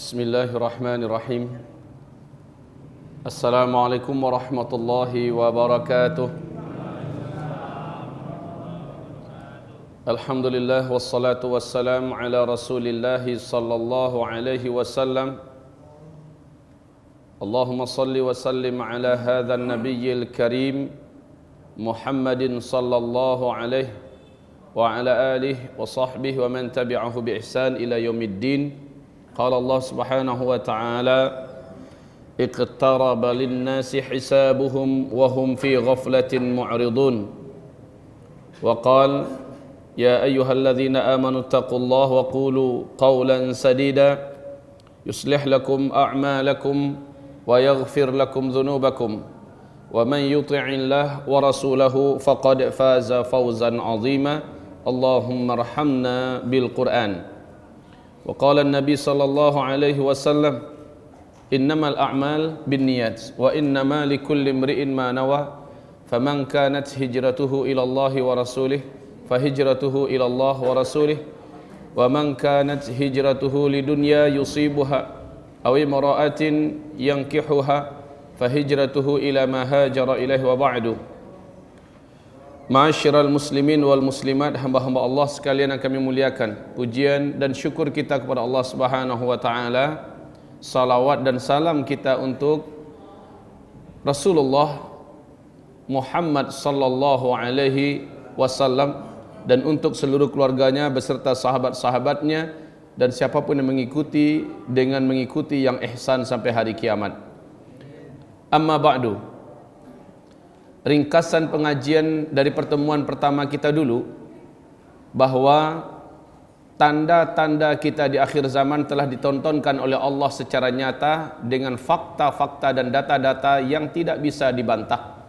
Bismillahirrahmanirrahim. Assalamualaikum warahmatullahi wabarakatuh. Alhamdulillah wassalatu wassalamu ala Rasulillah sallallahu alaihi wasallam. Allahumma salli wa sallim ala hadha an-nabiyyil karim Muhammadin sallallahu alaihi wa ala alihi wa sahbihi wa man tabi'ahu bi ihsan ila yaumiddin. Qala Allah subhanahu wa ta'ala iqtaraba lin-nasi hisabuhum wa hum fi ghaflatin mu'ridun. Wa qala ya ayyuhalladzina amanu taqullaha wa qulu qawlan sadida yuslih lakum a'malakum wa yaghfir lakum dhunubakum wa man yuti'illah wa rasulahu faqad faza fawzan 'azima. Allahumma arhamna bil Qur'an. Wa qala an-nabi sallallahu alaihi wasallam innamal a'mal binniyat wa innama likulli imri'in ma nawa faman kanat hijratuhu ila Allah wa rasulih fahijratuhu ila Allah wa rasulih wa man kanat hijratuhu lidunya yusibuha aw imra'atin yankihuha fahijratuhu ila ma hajara ilaihi wa ba'du. Ma'asyiral muslimin wal muslimat, hamba-hamba Allah sekalian yang kami muliakan, pujian dan syukur kita kepada Allah Subhanahu wa taala, salawat dan salam kita untuk Rasulullah Muhammad sallallahu alaihi wasallam dan untuk seluruh keluarganya beserta sahabat-sahabatnya dan siapapun yang mengikuti dengan mengikuti yang ihsan sampai hari kiamat. Amma ba'du. Ringkasan pengajian dari pertemuan pertama kita dulu, bahwa tanda-tanda kita di akhir zaman telah ditontonkan oleh Allah secara nyata dengan fakta-fakta dan data-data yang tidak bisa dibantah.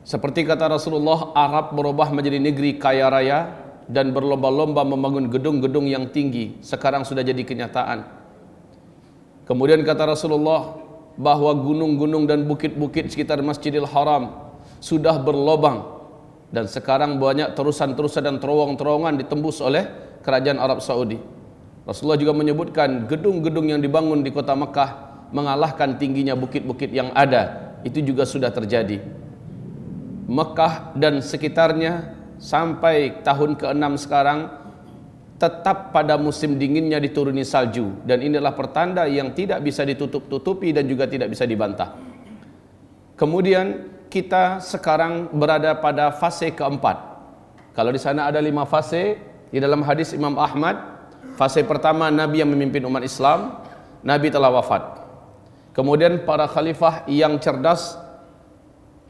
Seperti kata Rasulullah, Arab berubah menjadi negeri kaya raya dan berlomba-lomba membangun gedung-gedung yang tinggi. Sekarang sudah jadi kenyataan. Kemudian kata Rasulullah bahwa gunung-gunung dan bukit-bukit sekitar Masjidil Haram sudah berlobang dan sekarang banyak terusan-terusan dan terowong-terowongan ditembus oleh kerajaan Arab Saudi. Rasulullah juga menyebutkan gedung-gedung yang dibangun di kota Mekah mengalahkan tingginya bukit-bukit yang ada. Itu juga sudah terjadi. Mekah dan sekitarnya sampai tahun ke-6 sekarang tetap pada musim dinginnya dituruni salju, dan inilah pertanda yang tidak bisa ditutup-tutupi dan juga tidak bisa dibantah. Kemudian kita sekarang berada pada fase keempat. Kalau di sana ada 5 fase, di dalam hadis Imam Ahmad, fase pertama Nabi yang memimpin umat Islam, Nabi telah wafat. Kemudian para khalifah yang cerdas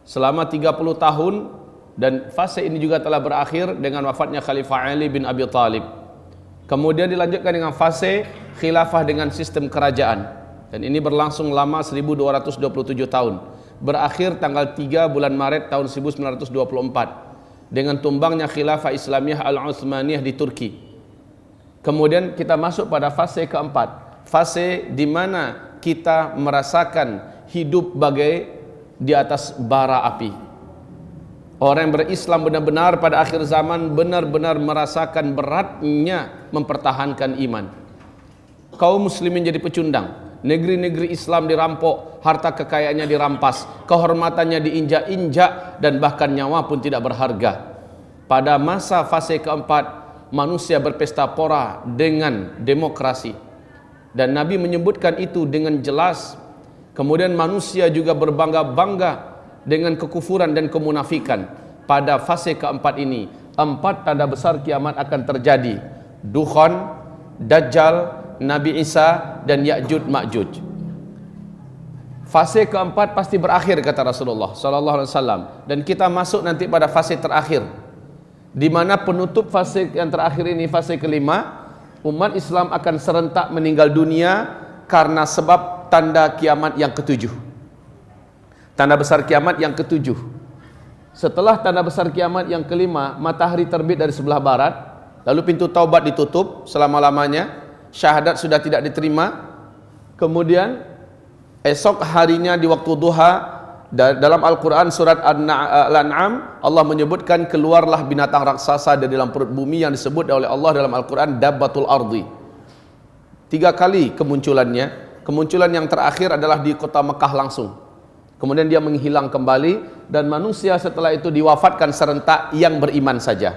selama 30 tahun, dan fase ini juga telah berakhir dengan wafatnya Khalifah Ali bin Abi Thalib. Kemudian dilanjutkan dengan fase khilafah dengan sistem kerajaan, dan ini berlangsung lama 1227 tahun, berakhir tanggal 3 bulan Maret tahun 1924 dengan tumbangnya khilafah Islamiyah Al-Utsmaniyah di Turki. Kemudian kita masuk pada fase keempat, fase di mana kita merasakan hidup bagai di atas bara api. Orang yang berislam benar-benar pada akhir zaman benar-benar merasakan beratnya mempertahankan iman. Kaum muslimin jadi pecundang, negeri-negeri Islam dirampok, harta kekayaannya dirampas, kehormatannya diinjak-injak, dan bahkan nyawa pun tidak berharga. Pada masa fase keempat, manusia berpesta pora dengan demokrasi, dan Nabi menyebutkan itu dengan jelas. Kemudian manusia juga berbangga-bangga dengan kekufuran dan kemunafikan. Pada fase keempat ini, 4 tanda besar kiamat akan terjadi: Dukhan, Dajjal, Nabi Isa, dan Ya'juj Ma'juj. Fase keempat pasti berakhir kata Rasulullah sallallahu alaihi wasallam, dan kita masuk nanti pada fase terakhir, di mana penutup fase yang terakhir ini, fase kelima, umat Islam akan serentak meninggal dunia karena sebab tanda kiamat yang ketujuh. Tanda besar kiamat yang ketujuh. Setelah tanda besar kiamat yang kelima, matahari terbit dari sebelah barat, lalu pintu taubat ditutup selama-lamanya, syahadat sudah tidak diterima. Kemudian esok harinya di waktu duha, dalam Al-Quran surat Al-An'am, Allah menyebutkan keluarlah binatang raksasa dari dalam perut bumi yang disebut oleh Allah dalam Al-Quran dabbatul ardi. 3 kali kemunculannya. Kemunculan yang terakhir adalah di kota Mekah langsung. Kemudian dia menghilang kembali dan manusia setelah itu diwafatkan serentak yang beriman saja.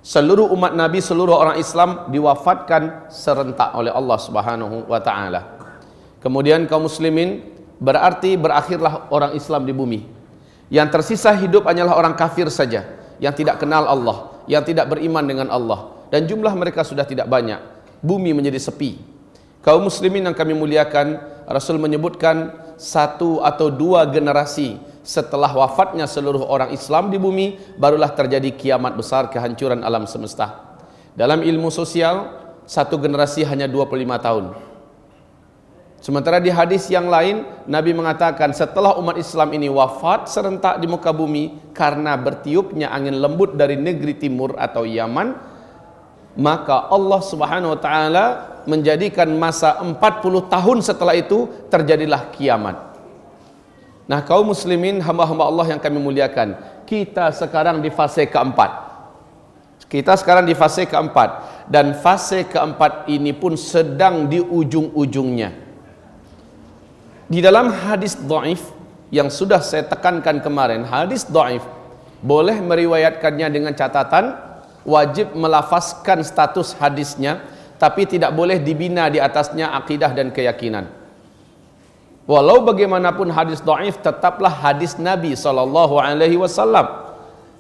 Seluruh umat Nabi, seluruh orang Islam diwafatkan serentak oleh Allah Subhanahu wa taala. Kemudian kaum muslimin, berarti berakhirlah orang Islam di bumi. Yang tersisa hidup hanyalah orang kafir saja, yang tidak kenal Allah, yang tidak beriman dengan Allah, dan jumlah mereka sudah tidak banyak. Bumi menjadi sepi. Kaum muslimin yang kami muliakan, Rasul menyebutkan 1 atau 2 generasi setelah wafatnya seluruh orang Islam di bumi, barulah terjadi kiamat besar, kehancuran alam semesta. Dalam ilmu sosial, 1 generasi hanya 25 tahun. Sementara di hadis yang lain, Nabi mengatakan setelah umat Islam ini wafat serentak di muka bumi karena bertiupnya angin lembut dari negeri timur atau Yaman, maka Allah Subhanahu wa taala menjadikan masa 40 tahun setelah itu terjadilah kiamat. Nah, kaum muslimin, hamba-hamba Allah yang kami muliakan, kita sekarang di fase keempat. Dan fase keempat ini pun sedang di ujung-ujungnya. Di dalam hadis dhaif yang sudah saya tekankan kemarin, hadis dhaif boleh meriwayatkannya dengan catatan wajib melafazkan status hadisnya, tapi tidak boleh dibina di atasnya akidah dan keyakinan. Walau bagaimanapun hadis dhaif tetaplah hadis Nabi SAW.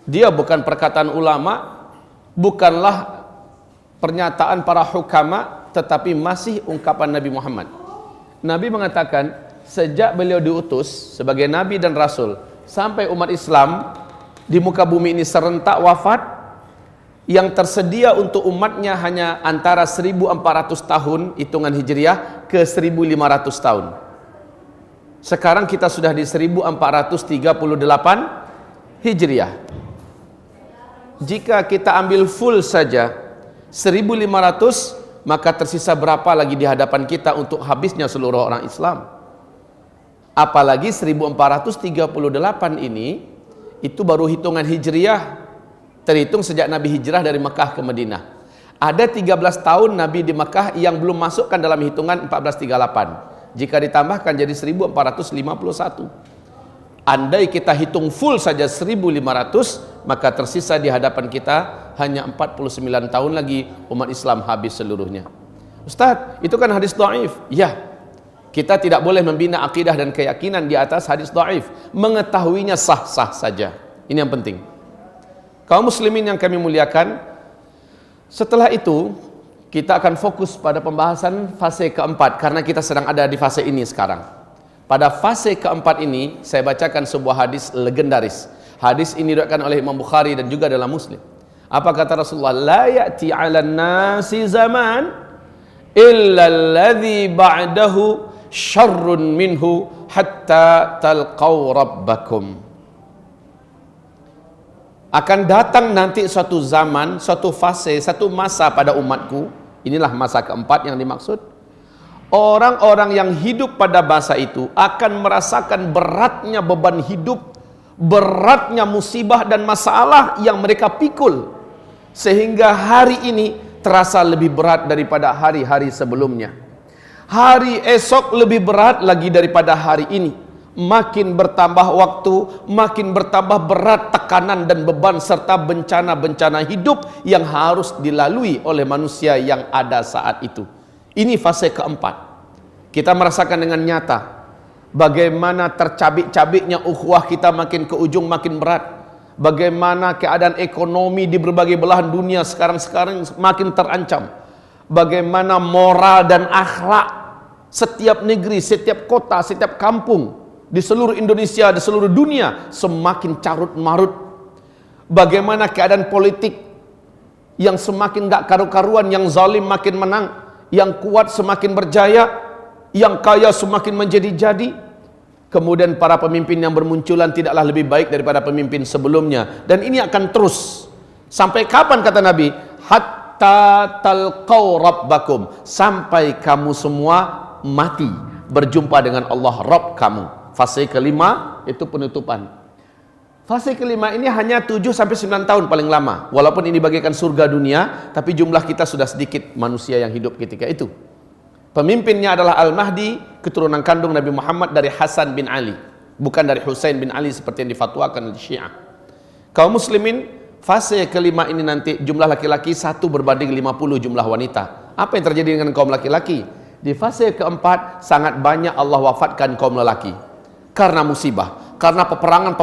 Dia bukan perkataan ulama, bukanlah pernyataan para hukama, tetapi masih ungkapan Nabi Muhammad. Nabi mengatakan sejak beliau diutus sebagai Nabi dan Rasul sampai umat Islam di muka bumi ini serentak wafat, yang tersedia untuk umatnya hanya antara 1400 tahun hitungan Hijriah ke 1500 tahun. Sekarang kita sudah di 1438 Hijriah. Jika kita ambil full saja 1500, maka tersisa berapa lagi di hadapan kita untuk habisnya seluruh orang Islam? Apalagi 1438 ini, itu baru hitungan Hijriah, terhitung sejak Nabi hijrah dari Mekah ke Madinah. Ada 13 tahun Nabi di Mekah yang belum masukkan dalam hitungan 1438. Jika ditambahkan jadi 1451. Andai kita hitung full saja 1500, maka tersisa di hadapan kita hanya 49 tahun lagi umat Islam habis seluruhnya. Ustaz, itu kan hadis dhaif. Ya, kita tidak boleh membina akidah dan keyakinan di atas hadis dhaif. Mengetahuinya sah-sah saja. Ini yang penting. Kaum muslimin yang kami muliakan, setelah itu kita akan fokus pada pembahasan fase keempat, karena kita sedang ada di fase ini sekarang. Pada fase keempat ini saya bacakan sebuah hadis legendaris. Hadis ini diriwayatkan oleh Imam Bukhari dan juga dalam Muslim. Apa kata Rasulullah? La ya'ti 'alan nasi zaman illa alladhi ba'dahu syarrun minhu hatta talqaw rabbakum. Akan datang nanti suatu zaman, suatu fase, satu masa pada umatku. Inilah masa keempat yang dimaksud. Orang-orang yang hidup pada masa itu akan merasakan beratnya beban hidup, beratnya musibah dan masalah yang mereka pikul, sehingga hari ini terasa lebih berat daripada hari-hari sebelumnya. Hari esok lebih berat lagi daripada hari ini. Makin bertambah waktu, makin bertambah berat tekanan dan beban serta bencana-bencana hidup yang harus dilalui oleh manusia yang ada saat itu. Ini fase keempat. Kita merasakan dengan nyata bagaimana tercabik-cabiknya ukhuwah kita makin ke ujung makin berat. Bagaimana keadaan ekonomi di berbagai belahan dunia sekarang makin terancam. Bagaimana moral dan akhlak setiap negeri, setiap kota, setiap kampung di seluruh Indonesia, di seluruh dunia semakin carut marut. Bagaimana keadaan politik yang semakin gak karu-karuan, yang zalim makin menang, yang kuat semakin berjaya, yang kaya semakin menjadi-jadi. Kemudian para pemimpin yang bermunculan tidaklah lebih baik daripada pemimpin sebelumnya, dan ini akan terus sampai kapan kata Nabi? Hatta talqaw rabbakum, sampai kamu semua mati berjumpa dengan Allah Rabb kamu. Fase kelima itu penutupan. Fase kelima ini hanya 7-9 tahun paling lama. Walaupun ini bagaikan surga dunia, tapi jumlah kita sudah sedikit manusia yang hidup ketika itu. Pemimpinnya adalah Al-Mahdi, keturunan kandung Nabi Muhammad dari Hasan bin Ali, bukan dari Husain bin Ali seperti yang difatwakan oleh Syiah. Kaum muslimin, fase kelima ini nanti jumlah laki-laki 1 berbanding 50 jumlah wanita. Apa yang terjadi dengan kaum laki-laki? Di fase keempat sangat banyak Allah wafatkan kaum lelaki karena musibah, karena peperangan,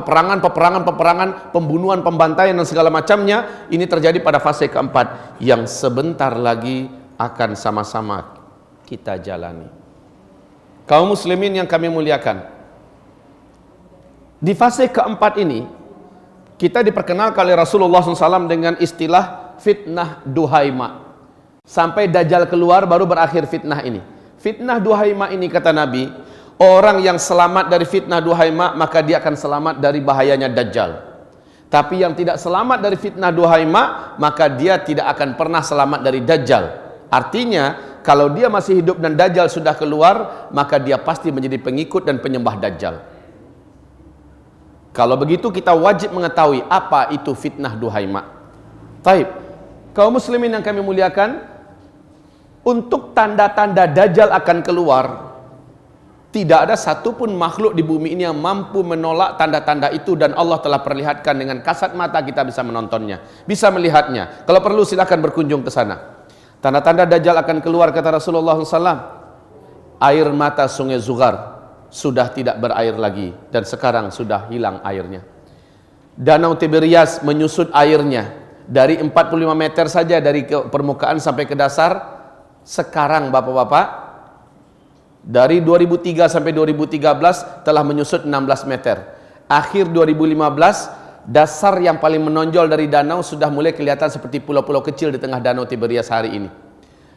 pembunuhan, pembantaian dan segala macamnya. Ini terjadi pada fase keempat yang sebentar lagi akan sama-sama kita jalani. Kaum muslimin yang kami muliakan, di fase keempat ini kita diperkenalkan oleh Rasulullah SAW dengan istilah fitnah duhaima. Sampai Dajjal keluar baru berakhir fitnah ini. Fitnah duhaima ini, kata Nabi, orang yang selamat dari fitnah duhaima maka dia akan selamat dari bahayanya Dajjal. Tapi yang tidak selamat dari fitnah duhaima maka dia tidak akan pernah selamat dari Dajjal. Artinya kalau dia masih hidup dan Dajjal sudah keluar, maka dia pasti menjadi pengikut dan penyembah Dajjal. Kalau begitu kita wajib mengetahui apa itu fitnah duhaima. Taib, kaum muslimin yang kami muliakan, untuk tanda-tanda Dajjal akan keluar, tidak ada satupun makhluk di bumi ini yang mampu menolak tanda-tanda itu, dan Allah telah perlihatkan dengan kasat mata, kita bisa menontonnya, bisa melihatnya. Kalau perlu silakan berkunjung ke sana. Tanda-tanda Dajjal akan keluar, kata Rasulullah SAW, air mata sungai Zughar sudah tidak berair lagi dan sekarang sudah hilang airnya. Danau Tiberias menyusut airnya dari 45 meter saja dari permukaan sampai ke dasar. Sekarang bapak-bapak, dari 2003 sampai 2013 telah menyusut 16 meter. Akhir 2015 dasar yang paling menonjol dari danau sudah mulai kelihatan seperti pulau-pulau kecil di tengah danau Tiberias hari ini.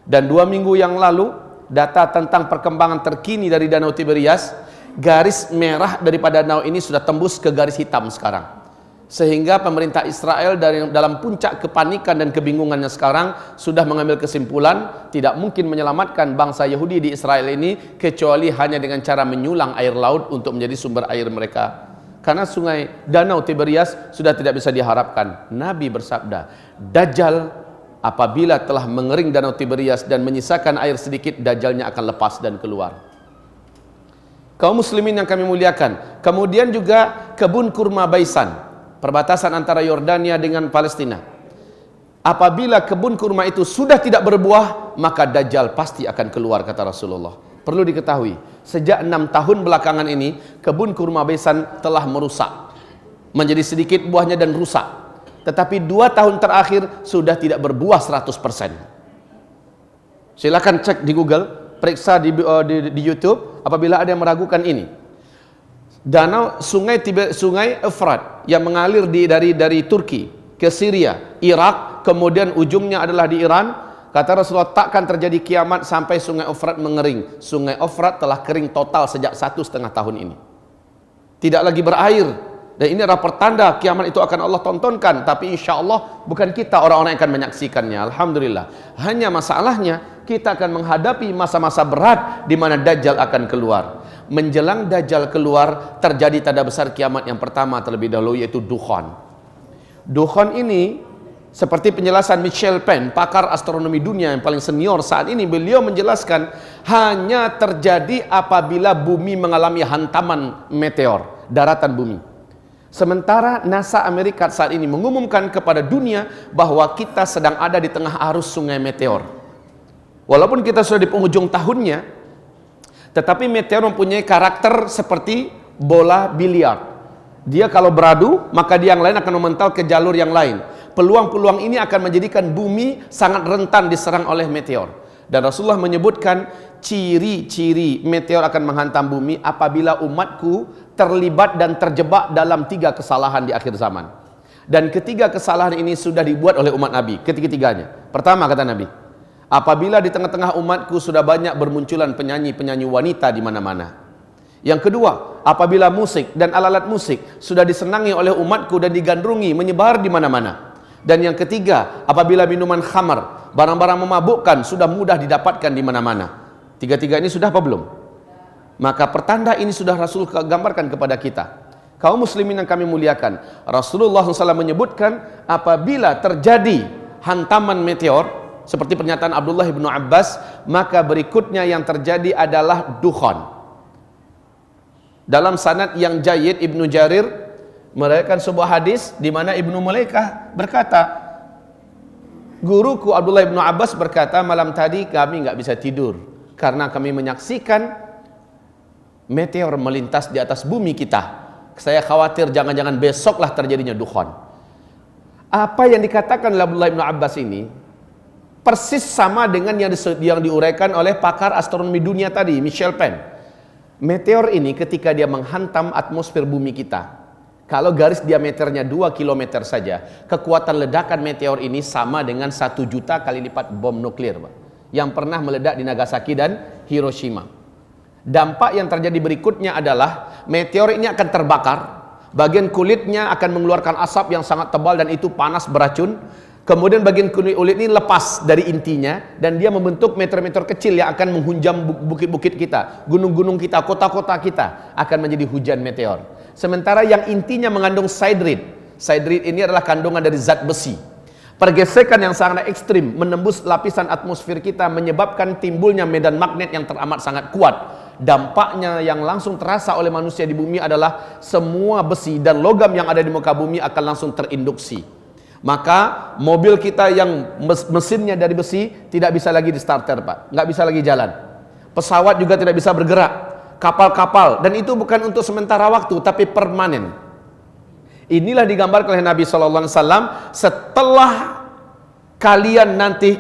Dan 2 minggu yang lalu, data tentang perkembangan terkini dari danau Tiberias, garis merah daripada danau ini sudah tembus ke garis hitam sekarang. Sehingga pemerintah Israel dalam puncak kepanikan dan kebingungannya sekarang sudah mengambil kesimpulan tidak mungkin menyelamatkan bangsa Yahudi di Israel ini kecuali hanya dengan cara menyulang air laut untuk menjadi sumber air mereka. Karena sungai danau Tiberias sudah tidak bisa diharapkan. Nabi bersabda, Dajjal apabila telah mengering danau Tiberias dan menyisakan air sedikit, Dajjalnya akan lepas dan keluar. Kaum muslimin yang kami muliakan, kemudian juga kebun kurma Baisan, perbatasan antara Yordania dengan Palestina. Apabila kebun kurma itu sudah tidak berbuah, maka Dajjal pasti akan keluar, kata Rasulullah. Perlu diketahui, sejak 6 tahun belakangan ini, kebun kurma Baisan telah merusak. Menjadi sedikit buahnya dan rusak. Tetapi 2 tahun terakhir sudah tidak berbuah 100%. Silakan cek di Google, periksa di YouTube apabila ada yang meragukan ini. Danau sungai Efrat yang mengalir dari Turki ke Syria, Irak, kemudian ujungnya adalah di Iran. Kata Rasulullah, takkan terjadi kiamat sampai sungai Efrat mengering. Sungai Efrat telah kering total sejak 1,5 tahun ini. Tidak lagi berair. Dan ini adalah pertanda kiamat itu akan Allah tontonkan. Tapi insya Allah bukan kita orang-orang yang akan menyaksikannya. Alhamdulillah. Hanya masalahnya kita akan menghadapi masa-masa berat di mana Dajjal akan keluar. Menjelang Dajjal keluar, terjadi tanda besar kiamat yang pertama terlebih dahulu, yaitu dukhan. Dukhan ini seperti penjelasan Michel Penn, pakar astronomi dunia yang paling senior saat ini, beliau menjelaskan hanya terjadi apabila bumi mengalami hantaman meteor, daratan bumi. Sementara NASA Amerika saat ini mengumumkan kepada dunia bahwa kita sedang ada di tengah arus sungai meteor. Walaupun kita sudah di penghujung tahunnya, tetapi meteor mempunyai karakter seperti bola biliar. Dia kalau beradu, maka dia yang lain akan memental ke jalur yang lain. Peluang-peluang ini akan menjadikan bumi sangat rentan diserang oleh meteor. Dan Rasulullah menyebutkan ciri-ciri meteor akan menghantam bumi apabila umatku terlibat dan terjebak dalam 3 kesalahan di akhir zaman. Dan ketiga kesalahan ini sudah dibuat oleh umat Nabi, ketiga-tiganya. Pertama, kata Nabi, apabila di tengah-tengah umatku sudah banyak bermunculan penyanyi-penyanyi wanita di mana-mana. Yang kedua, apabila musik dan alat-alat musik sudah disenangi oleh umatku dan digandrungi menyebar di mana-mana. Dan yang ketiga, apabila minuman khamar, barang-barang memabukkan sudah mudah didapatkan di mana-mana. Tiga-tiga ini sudah apa belum? Maka pertanda ini sudah Rasul gambarkan kepada kita. Kaum muslimin yang kami muliakan, Rasulullah SAW menyebutkan apabila terjadi hantaman meteor, seperti pernyataan Abdullah bin Abbas, maka berikutnya yang terjadi adalah dukhon. Dalam sanad yang jayyid Ibnu Jarir meriwayatkan sebuah hadis di mana Ibnu Mulaikah berkata, guruku Abdullah bin Abbas berkata, malam tadi kami nggak bisa tidur karena kami menyaksikan meteor melintas di atas bumi kita. Saya khawatir jangan-jangan besoklah terjadinya dukhon. Apa yang dikatakan oleh Abdullah bin Abbas ini persis sama dengan yang diuraikan oleh pakar astronomi dunia tadi, Michel Penn. Meteor ini ketika dia menghantam atmosfer bumi kita, kalau garis diameternya 2 km saja, kekuatan ledakan meteor ini sama dengan 1 juta kali lipat bom nuklir, Pak, yang pernah meledak di Nagasaki dan Hiroshima. Dampak yang terjadi berikutnya adalah meteor ini akan terbakar, bagian kulitnya akan mengeluarkan asap yang sangat tebal dan itu panas beracun. Kemudian bagian kulit ini lepas dari intinya dan dia membentuk meteor-meteor kecil yang akan menghunjam bukit-bukit kita, gunung-gunung kita, kota-kota kita akan menjadi hujan meteor. Sementara yang intinya mengandung siderid. Siderid ini adalah kandungan dari zat besi. Pergesekan yang sangat ekstrim menembus lapisan atmosfer kita menyebabkan timbulnya medan magnet yang teramat sangat kuat. Dampaknya yang langsung terasa oleh manusia di bumi adalah semua besi dan logam yang ada di muka bumi akan langsung terinduksi. Maka mobil kita yang mesinnya dari besi tidak bisa lagi di starter, Pak, nggak bisa lagi jalan. Pesawat juga tidak bisa bergerak, kapal-kapal, dan itu bukan untuk sementara waktu tapi permanen. Inilah digambarkan oleh Nabi SAW setelah kalian nanti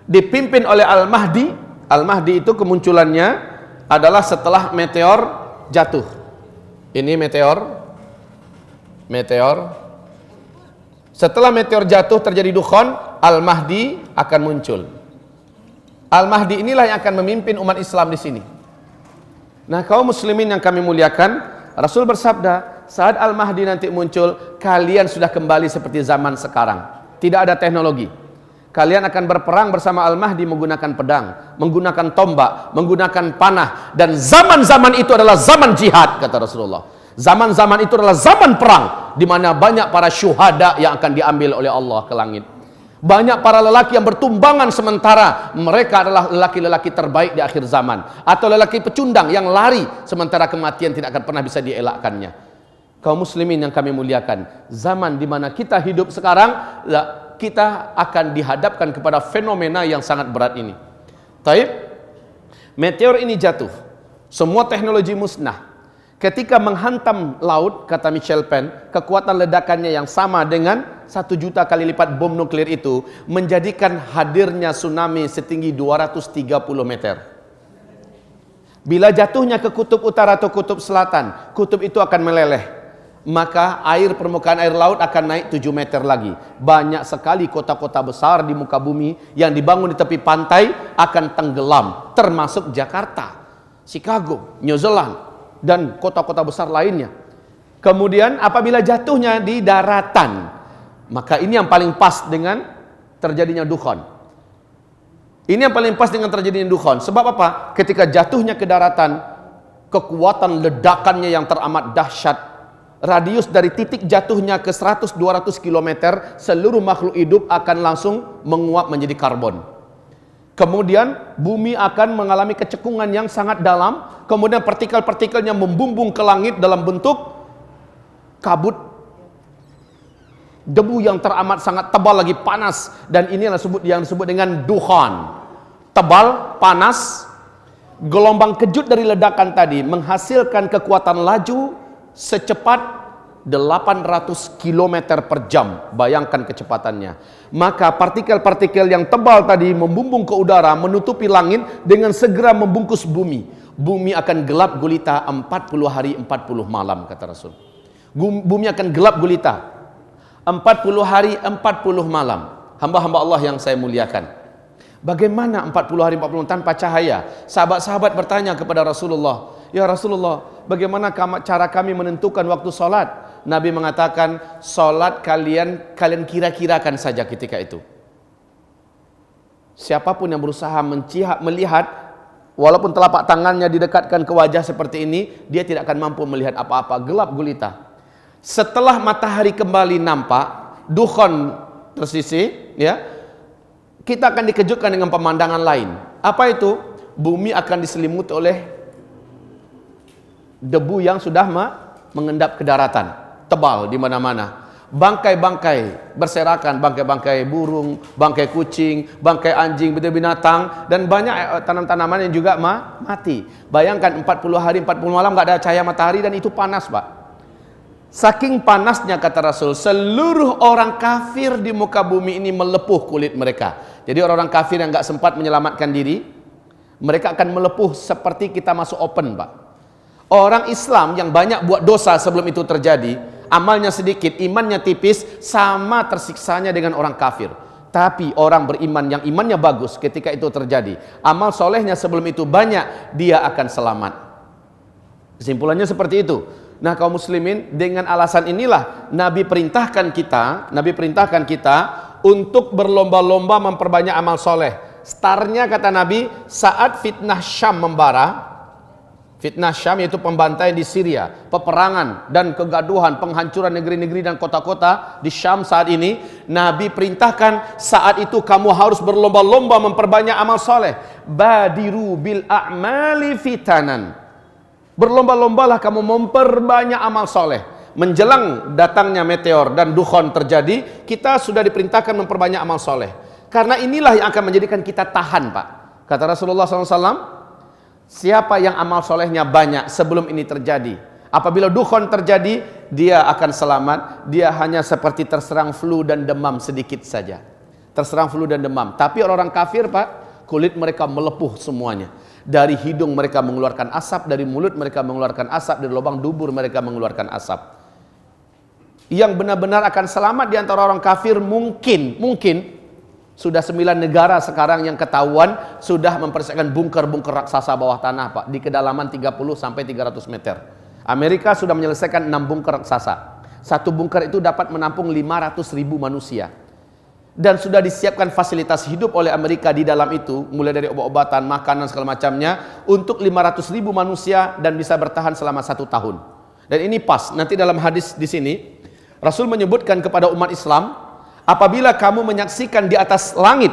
dipimpin oleh Al-Mahdi. Al-Mahdi itu kemunculannya adalah setelah meteor jatuh. Ini meteor. Setelah meteor jatuh terjadi dukhon, Al-Mahdi akan muncul. Al-Mahdi inilah yang akan memimpin umat Islam di sini. Nah, kaum muslimin yang kami muliakan, Rasul bersabda, saat Al-Mahdi nanti muncul, kalian sudah kembali seperti zaman sekarang. Tidak ada teknologi. Kalian akan berperang bersama Al-Mahdi menggunakan pedang, menggunakan tombak, menggunakan panah, dan zaman-zaman itu adalah zaman jihad, kata Rasulullah. Zaman-zaman itu adalah zaman perang, di mana banyak para syuhada yang akan diambil oleh Allah ke langit. Banyak para lelaki yang bertumbangan sementara mereka adalah lelaki-lelaki terbaik di akhir zaman, atau lelaki pecundang yang lari sementara kematian tidak akan pernah bisa dielakkannya. Kaum muslimin yang kami muliakan, zaman di mana kita hidup sekarang, kita akan dihadapkan kepada fenomena yang sangat berat ini. Taib, meteor ini jatuh, semua teknologi musnah. Ketika menghantam laut, kata Michel Penn, kekuatan ledakannya yang sama dengan 1 juta kali lipat bom nuklir itu menjadikan hadirnya tsunami setinggi 230 meter. Bila jatuhnya ke kutub utara atau kutub selatan, kutub itu akan meleleh. Maka permukaan air laut akan naik 7 meter lagi. Banyak sekali kota-kota besar di muka bumi yang dibangun di tepi pantai akan tenggelam, termasuk Jakarta, Chicago, New Zealand, dan kota-kota besar lainnya. Kemudian apabila jatuhnya di daratan, maka ini yang paling pas dengan terjadinya dukhon. Ini yang paling pas dengan terjadinya dukhon. Sebab apa? Ketika jatuhnya ke daratan, kekuatan ledakannya yang teramat dahsyat. Radius dari titik jatuhnya ke 100-200 km, seluruh makhluk hidup akan langsung menguap menjadi karbon. Kemudian bumi akan mengalami kecekungan yang sangat dalam. Kemudian partikel-partikelnya membumbung ke langit dalam bentuk kabut debu yang teramat sangat tebal lagi panas. Dan inilah yang disebut dengan dukhon. Tebal, panas, gelombang kejut dari ledakan tadi menghasilkan kekuatan laju secepat 800 km per jam. Bayangkan kecepatannya. Maka partikel-partikel yang tebal tadi membumbung ke udara, menutupi langit dengan segera membungkus bumi. Bumi akan gelap gulita 40 hari 40 malam, kata Rasul. Bumi akan gelap gulita 40 hari 40 malam. Hamba-hamba Allah yang saya muliakan, bagaimana 40 hari 40 malam tanpa cahaya? Sahabat-sahabat bertanya kepada Rasulullah, ya Rasulullah, bagaimana cara kami menentukan waktu sholat? Nabi mengatakan, sholat kalian kira-kirakan saja ketika itu. Siapapun yang berusaha melihat, walaupun telapak tangannya didekatkan ke wajah seperti ini, dia tidak akan mampu melihat apa-apa, gelap gulita. Setelah matahari kembali nampak, dukhon tersisih, ya, kita akan dikejutkan dengan pemandangan lain. Apa itu? Bumi akan diselimuti oleh debu yang sudah mengendap ke daratan, tebal di mana-mana. Bangkai-bangkai berserakan, bangkai-bangkai burung, bangkai kucing, bangkai anjing, binatang, dan banyak tanam-tanaman yang juga mati. Bayangkan 40 hari 40 malam nggak ada cahaya matahari, dan itu panas, Pak. Saking panasnya, kata Rasul, seluruh orang kafir di muka bumi ini melepuh kulit mereka. Jadi orang-orang kafir yang nggak sempat menyelamatkan diri, mereka akan melepuh seperti kita masuk open, Pak. Orang Islam yang banyak buat dosa sebelum itu terjadi, amalnya sedikit, imannya tipis, sama tersiksanya dengan orang kafir. Tapi orang beriman yang imannya bagus, ketika itu terjadi, amal solehnya sebelum itu banyak, dia akan selamat. Kesimpulannya seperti itu. Nah, kaum muslimin, dengan alasan inilah Nabi perintahkan kita untuk berlomba-lomba memperbanyak amal soleh. Startnya, kata Nabi, saat fitnah Syam membara. Fitnah Syam yaitu pembantaian di Syria, peperangan dan kegaduhan, penghancuran negeri-negeri dan kota-kota di Syam saat ini. Nabi perintahkan saat itu kamu harus berlomba-lomba memperbanyak amal soleh. Badiru bil a'mali fitanan. Berlomba-lombalah kamu memperbanyak amal soleh. Menjelang datangnya meteor dan dukhon terjadi, kita sudah diperintahkan memperbanyak amal soleh. Karena inilah yang akan menjadikan kita tahan, Pak. Kata Rasulullah SAW, siapa yang amal solehnya banyak sebelum ini terjadi, apabila dukhon terjadi, dia akan selamat. Dia hanya seperti terserang flu dan demam sedikit saja. Terserang flu dan demam. Tapi orang-orang kafir, Pak, kulit mereka melepuh semuanya. Dari hidung mereka mengeluarkan asap, dari mulut mereka mengeluarkan asap, dari lubang dubur mereka mengeluarkan asap. Yang benar-benar akan selamat di antara orang kafir mungkin sudah 9 negara sekarang yang ketahuan sudah mempersiapkan bunker-bunker raksasa bawah tanah, Pak, di kedalaman 30 sampai 300 meter. Amerika sudah menyelesaikan 6 bunker raksasa. Satu bunker itu dapat menampung 500.000 manusia. Dan sudah disiapkan fasilitas hidup oleh Amerika di dalam itu, mulai dari obat-obatan, makanan, segala macamnya, untuk 500.000 manusia dan bisa bertahan selama 1 tahun. Dan ini pas, nanti dalam hadis di sini, Rasul menyebutkan kepada umat Islam, apabila kamu menyaksikan di atas langit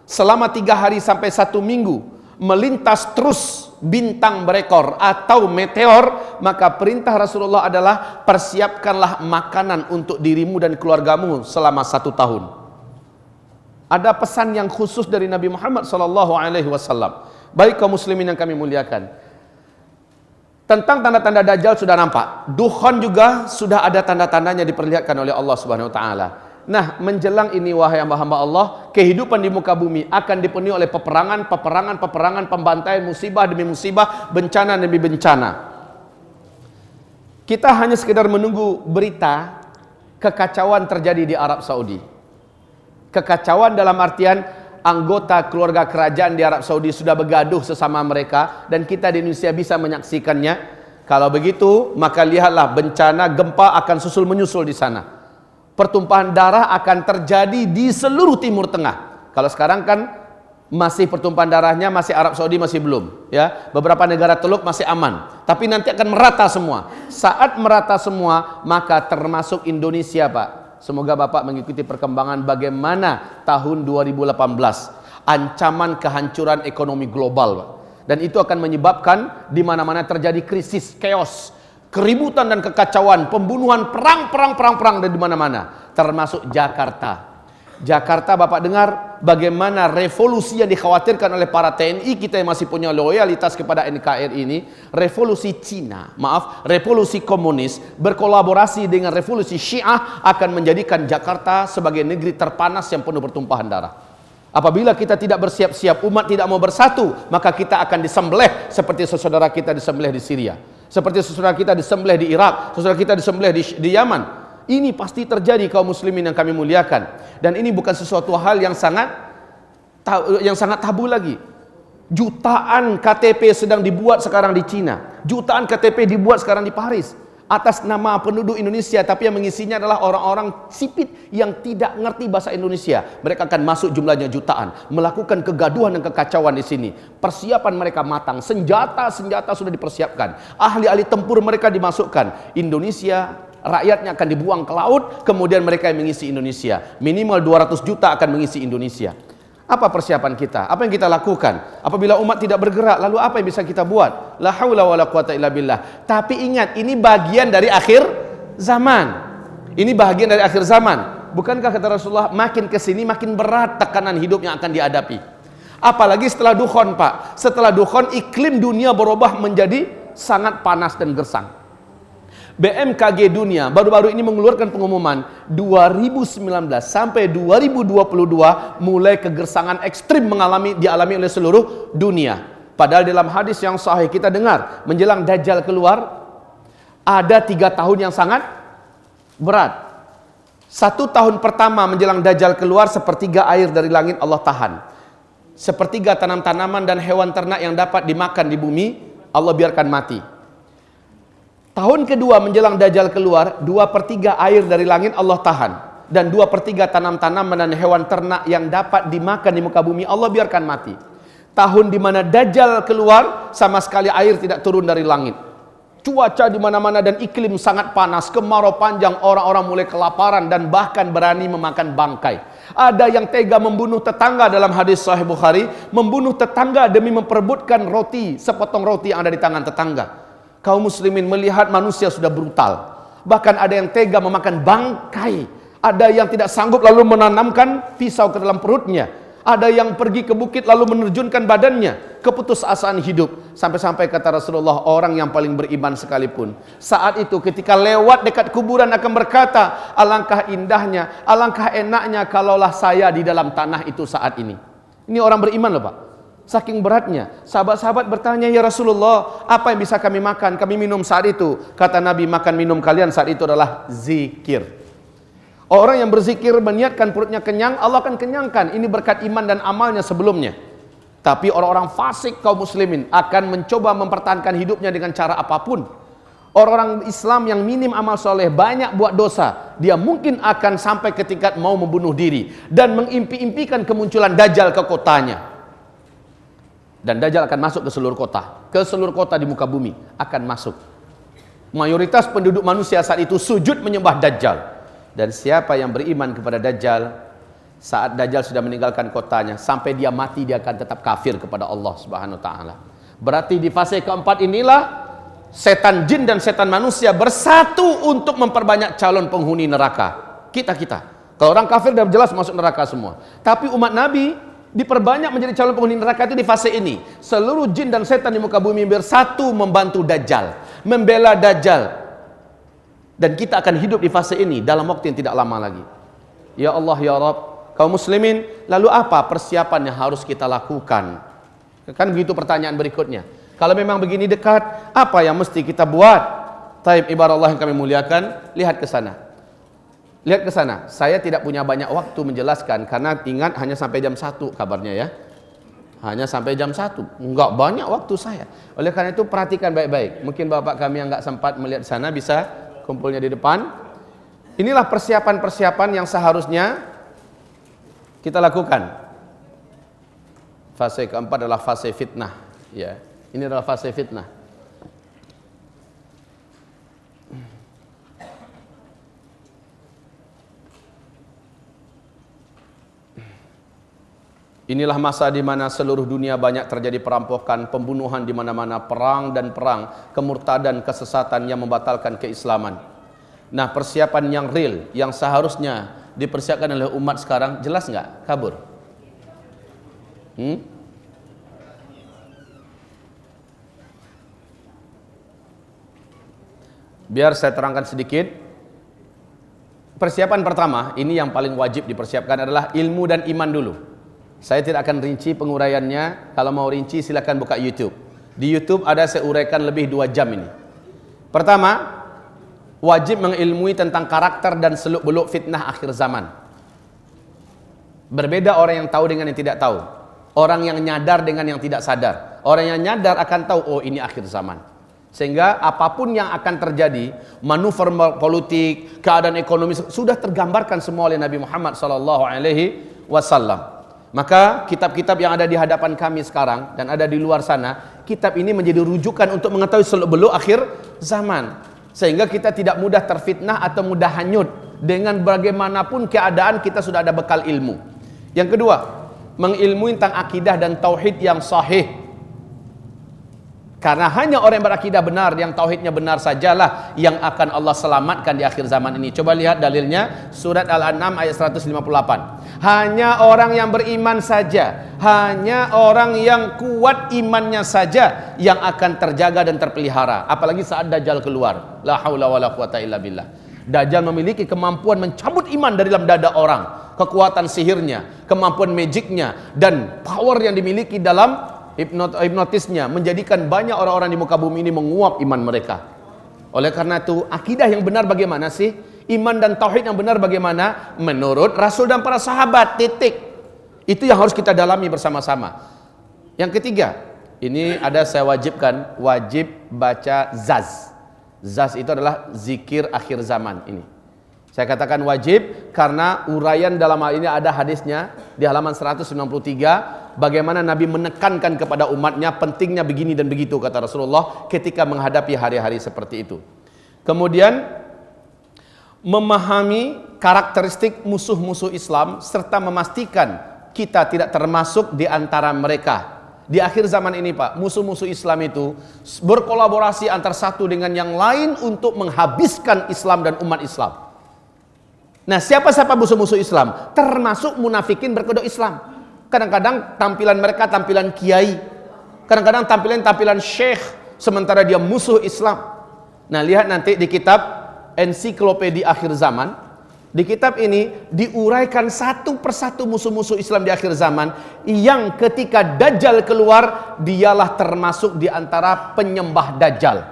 selama 3 hari sampai 1 minggu, melintas terus bintang berekor atau meteor, maka perintah Rasulullah adalah persiapkanlah makanan untuk dirimu dan keluargamu selama 1 tahun. Ada pesan yang khusus dari Nabi Muhammad SAW. Baik kaum muslimin yang kami muliakan, tentang tanda-tanda Dajjal sudah nampak. Dukhon juga sudah ada tanda-tandanya diperlihatkan oleh Allah Subhanahu Wa Taala. Nah, menjelang ini wahai hamba-hamba Allah, kehidupan di muka bumi akan dipenuhi oleh peperangan, pembantaian, musibah demi musibah, bencana demi bencana. Kita hanya sekedar menunggu berita kekacauan terjadi di Arab Saudi. Kekacauan dalam artian anggota keluarga kerajaan di Arab Saudi sudah bergaduh sesama mereka, dan kita di Indonesia bisa menyaksikannya. Kalau begitu, maka lihatlah bencana gempa akan susul menyusul di sana. Pertumpahan darah akan terjadi di seluruh Timur Tengah. Kalau sekarang kan masih pertumpahan darahnya masih Arab Saudi masih belum, ya. Beberapa negara Teluk masih aman, tapi nanti akan merata semua. Saat merata semua, maka termasuk Indonesia, Pak. Semoga Bapak mengikuti perkembangan bagaimana tahun 2018, ancaman kehancuran ekonomi global, Pak. Dan itu akan menyebabkan di mana-mana terjadi krisis, chaos, keributan dan kekacauan, pembunuhan, perang dan di mana-mana, termasuk Jakarta. Jakarta, Bapak dengar bagaimana revolusi yang dikhawatirkan oleh para TNI kita yang masih punya loyalitas kepada NKRI ini, revolusi Cina, revolusi komunis berkolaborasi dengan revolusi Syiah akan menjadikan Jakarta sebagai negeri terpanas yang penuh pertumpahan darah. Apabila kita tidak bersiap-siap, umat tidak mau bersatu, maka kita akan disembelih seperti saudara kita disembelih di Syria, seperti saudara kita disembelih di Irak, saudara kita disembelih di Yaman. Ini pasti terjadi kaum muslimin yang kami muliakan. Dan ini bukan sesuatu hal yang sangat tabu lagi. Jutaan KTP sedang dibuat sekarang di Cina. Jutaan KTP dibuat sekarang di Paris atas nama penduduk Indonesia, tapi yang mengisinya adalah orang-orang sipit yang tidak ngerti bahasa Indonesia. Mereka akan masuk jumlahnya jutaan, melakukan kegaduhan dan kekacauan di sini. Persiapan mereka matang, senjata sudah dipersiapkan, ahli-ahli tempur mereka dimasukkan. Indonesia, rakyatnya akan dibuang ke laut, kemudian mereka yang mengisi Indonesia. Minimal 200 juta akan mengisi Indonesia. Apa persiapan kita? Apa yang kita lakukan? Apabila umat tidak bergerak, lalu apa yang bisa kita buat? La haula wala quwata illa billah. Tapi ingat, ini bagian dari akhir zaman. Ini bagian dari akhir zaman. Bukankah kata Rasulullah, makin kesini makin berat tekanan hidup yang akan dihadapi. Apalagi setelah dukhon, Pak. Setelah dukhon, iklim dunia berubah menjadi sangat panas dan gersang. BMKG dunia baru-baru ini mengeluarkan pengumuman 2019 sampai 2022 mulai kegersangan ekstrim dialami oleh seluruh dunia. Padahal dalam hadis yang sahih kita dengar menjelang Dajjal keluar ada 3 tahun yang sangat berat. 1 tahun pertama menjelang Dajjal keluar, sepertiga air dari langit Allah tahan. Sepertiga tanam-tanaman dan hewan ternak yang dapat dimakan di bumi Allah biarkan mati. Tahun kedua menjelang Dajjal keluar, 2/3 air dari langit Allah tahan. Dan 2/3 tanam-tanaman dan hewan ternak yang dapat dimakan di muka bumi Allah biarkan mati. Tahun di mana Dajjal keluar, sama sekali air tidak turun dari langit. Cuaca di mana-mana dan iklim sangat panas, kemarau panjang, orang-orang mulai kelaparan dan bahkan berani memakan bangkai. Ada yang tega membunuh tetangga dalam hadis Sahih Bukhari, membunuh tetangga demi memperebutkan roti, sepotong roti yang ada di tangan tetangga. Kaum muslimin melihat manusia sudah brutal. Bahkan ada yang tega memakan bangkai. Ada yang tidak sanggup lalu menanamkan pisau ke dalam perutnya. Ada yang pergi ke bukit lalu menerjunkan badannya. Keputusasaan hidup. Sampai-sampai kata Rasulullah, orang yang paling beriman sekalipun saat itu ketika lewat dekat kuburan akan berkata, alangkah indahnya, alangkah enaknya kalaulah saya di dalam tanah itu saat ini. Ini orang beriman loh Pak. Saking beratnya, sahabat-sahabat bertanya, ya Rasulullah, apa yang bisa kami makan, kami minum saat itu? Kata Nabi, makan minum kalian saat itu adalah zikir. Orang yang berzikir meniatkan perutnya kenyang, Allah akan kenyangkan. Ini berkat iman dan amalnya sebelumnya. Tapi orang-orang fasik kaum muslimin akan mencoba mempertahankan hidupnya dengan cara apapun. Orang-orang Islam yang minim amal soleh, banyak buat dosa, dia mungkin akan sampai ke tingkat mau membunuh diri dan mengimpi-impikan kemunculan Dajjal ke kotanya. Dan Dajjal akan masuk ke seluruh kota di muka bumi akan masuk. Mayoritas penduduk manusia saat itu sujud menyembah Dajjal. Dan siapa yang beriman kepada Dajjal, saat Dajjal sudah meninggalkan kotanya, sampai dia mati dia akan tetap kafir kepada Allah Subhanahu wa taala. Berarti di fase keempat inilah setan jin dan setan manusia bersatu untuk memperbanyak calon penghuni neraka. Kita. Kalau orang kafir sudah jelas masuk neraka semua. Tapi umat Nabi diperbanyak menjadi calon penghuni neraka itu di fase ini. Seluruh jin dan setan di muka bumi bersatu membantu Dajjal, membela Dajjal. Dan kita akan hidup di fase ini dalam waktu yang tidak lama lagi. Ya Allah ya Rabb, kaum muslimin, lalu apa persiapan yang harus kita lakukan? Kan begitu pertanyaan berikutnya. Kalau memang begini dekat, apa yang mesti kita buat? Taib ibarat Allah yang kami muliakan, lihat ke sana. Lihat ke sana, saya tidak punya banyak waktu menjelaskan karena ingat hanya sampai jam 1 kabarnya ya. Hanya sampai jam 1, enggak banyak waktu saya. Oleh karena itu perhatikan baik-baik. Mungkin bapak kami yang enggak sempat melihat sana bisa kumpulnya di depan. Inilah persiapan-persiapan yang seharusnya kita lakukan. Fase keempat adalah fase fitnah, ya. Ini adalah fase fitnah. Inilah masa di mana seluruh dunia banyak terjadi perampokan, pembunuhan di mana-mana, perang dan perang, kemurtadan, kesesatan yang membatalkan keislaman. Nah, persiapan yang real, yang seharusnya dipersiapkan oleh umat sekarang, jelas nggak? Kabur. Biar saya terangkan sedikit. Persiapan pertama, ini yang paling wajib dipersiapkan adalah ilmu dan iman dulu. Saya tidak akan rinci penguraiannya. Kalau mau rinci silakan buka YouTube. Di YouTube ada saya uraikan lebih 2 jam ini. Pertama, wajib mengilmui tentang karakter dan seluk-beluk fitnah akhir zaman. Berbeda orang yang tahu dengan yang tidak tahu. Orang yang nyadar dengan yang tidak sadar. Orang yang nyadar akan tahu, oh ini akhir zaman. Sehingga apapun yang akan terjadi, manuver politik, keadaan ekonomi sudah tergambarkan semua oleh Nabi Muhammad SAW. Maka kitab-kitab yang ada di hadapan kami sekarang dan ada di luar sana, kitab ini menjadi rujukan untuk mengetahui seluk-beluk akhir zaman. Sehingga kita tidak mudah terfitnah atau mudah hanyut. Dengan bagaimanapun keadaan kita sudah ada bekal ilmu. Yang kedua, mengilmui tentang akidah dan tauhid yang sahih. Karena hanya orang yang berakidah benar, yang tauhidnya benar sajalah yang akan Allah selamatkan di akhir zaman ini. Coba lihat dalilnya, surat Al-An'am ayat 158. Hanya orang yang beriman saja, hanya orang yang kuat imannya saja yang akan terjaga dan terpelihara. Apalagi saat Dajjal keluar. La haula wala quwata illa billah. Dajjal memiliki kemampuan mencabut iman dari dalam dada orang. Kekuatan sihirnya, kemampuan magicnya, dan power yang dimiliki dalam hipnotisnya menjadikan banyak orang-orang di muka bumi ini menguap iman mereka. Oleh karena itu, akidah yang benar bagaimana sih? Iman dan tauhid yang benar bagaimana? Menurut Rasul dan para sahabat, titik. Itu yang harus kita dalami bersama-sama. Yang ketiga, ini ada saya wajibkan, wajib baca zaz. Zaz itu adalah zikir akhir zaman ini. Saya katakan wajib karena uraian dalam hal ini ada hadisnya di halaman 193, bagaimana Nabi menekankan kepada umatnya pentingnya begini dan begitu, kata Rasulullah ketika menghadapi hari-hari seperti itu. Kemudian memahami karakteristik musuh-musuh Islam serta memastikan kita tidak termasuk di antara mereka. Di akhir zaman ini Pak, musuh-musuh Islam itu berkolaborasi antara satu dengan yang lain untuk menghabiskan Islam dan umat Islam. Nah, siapa-siapa musuh-musuh Islam? Termasuk munafikin berkedok Islam. Kadang-kadang tampilan mereka tampilan kiai, kadang-kadang tampilan syekh, sementara dia musuh Islam. Nah, lihat nanti di kitab Ensiklopedia Akhir Zaman. Di kitab ini diuraikan satu persatu musuh-musuh Islam di akhir zaman yang ketika Dajjal keluar, dialah termasuk di antara penyembah Dajjal.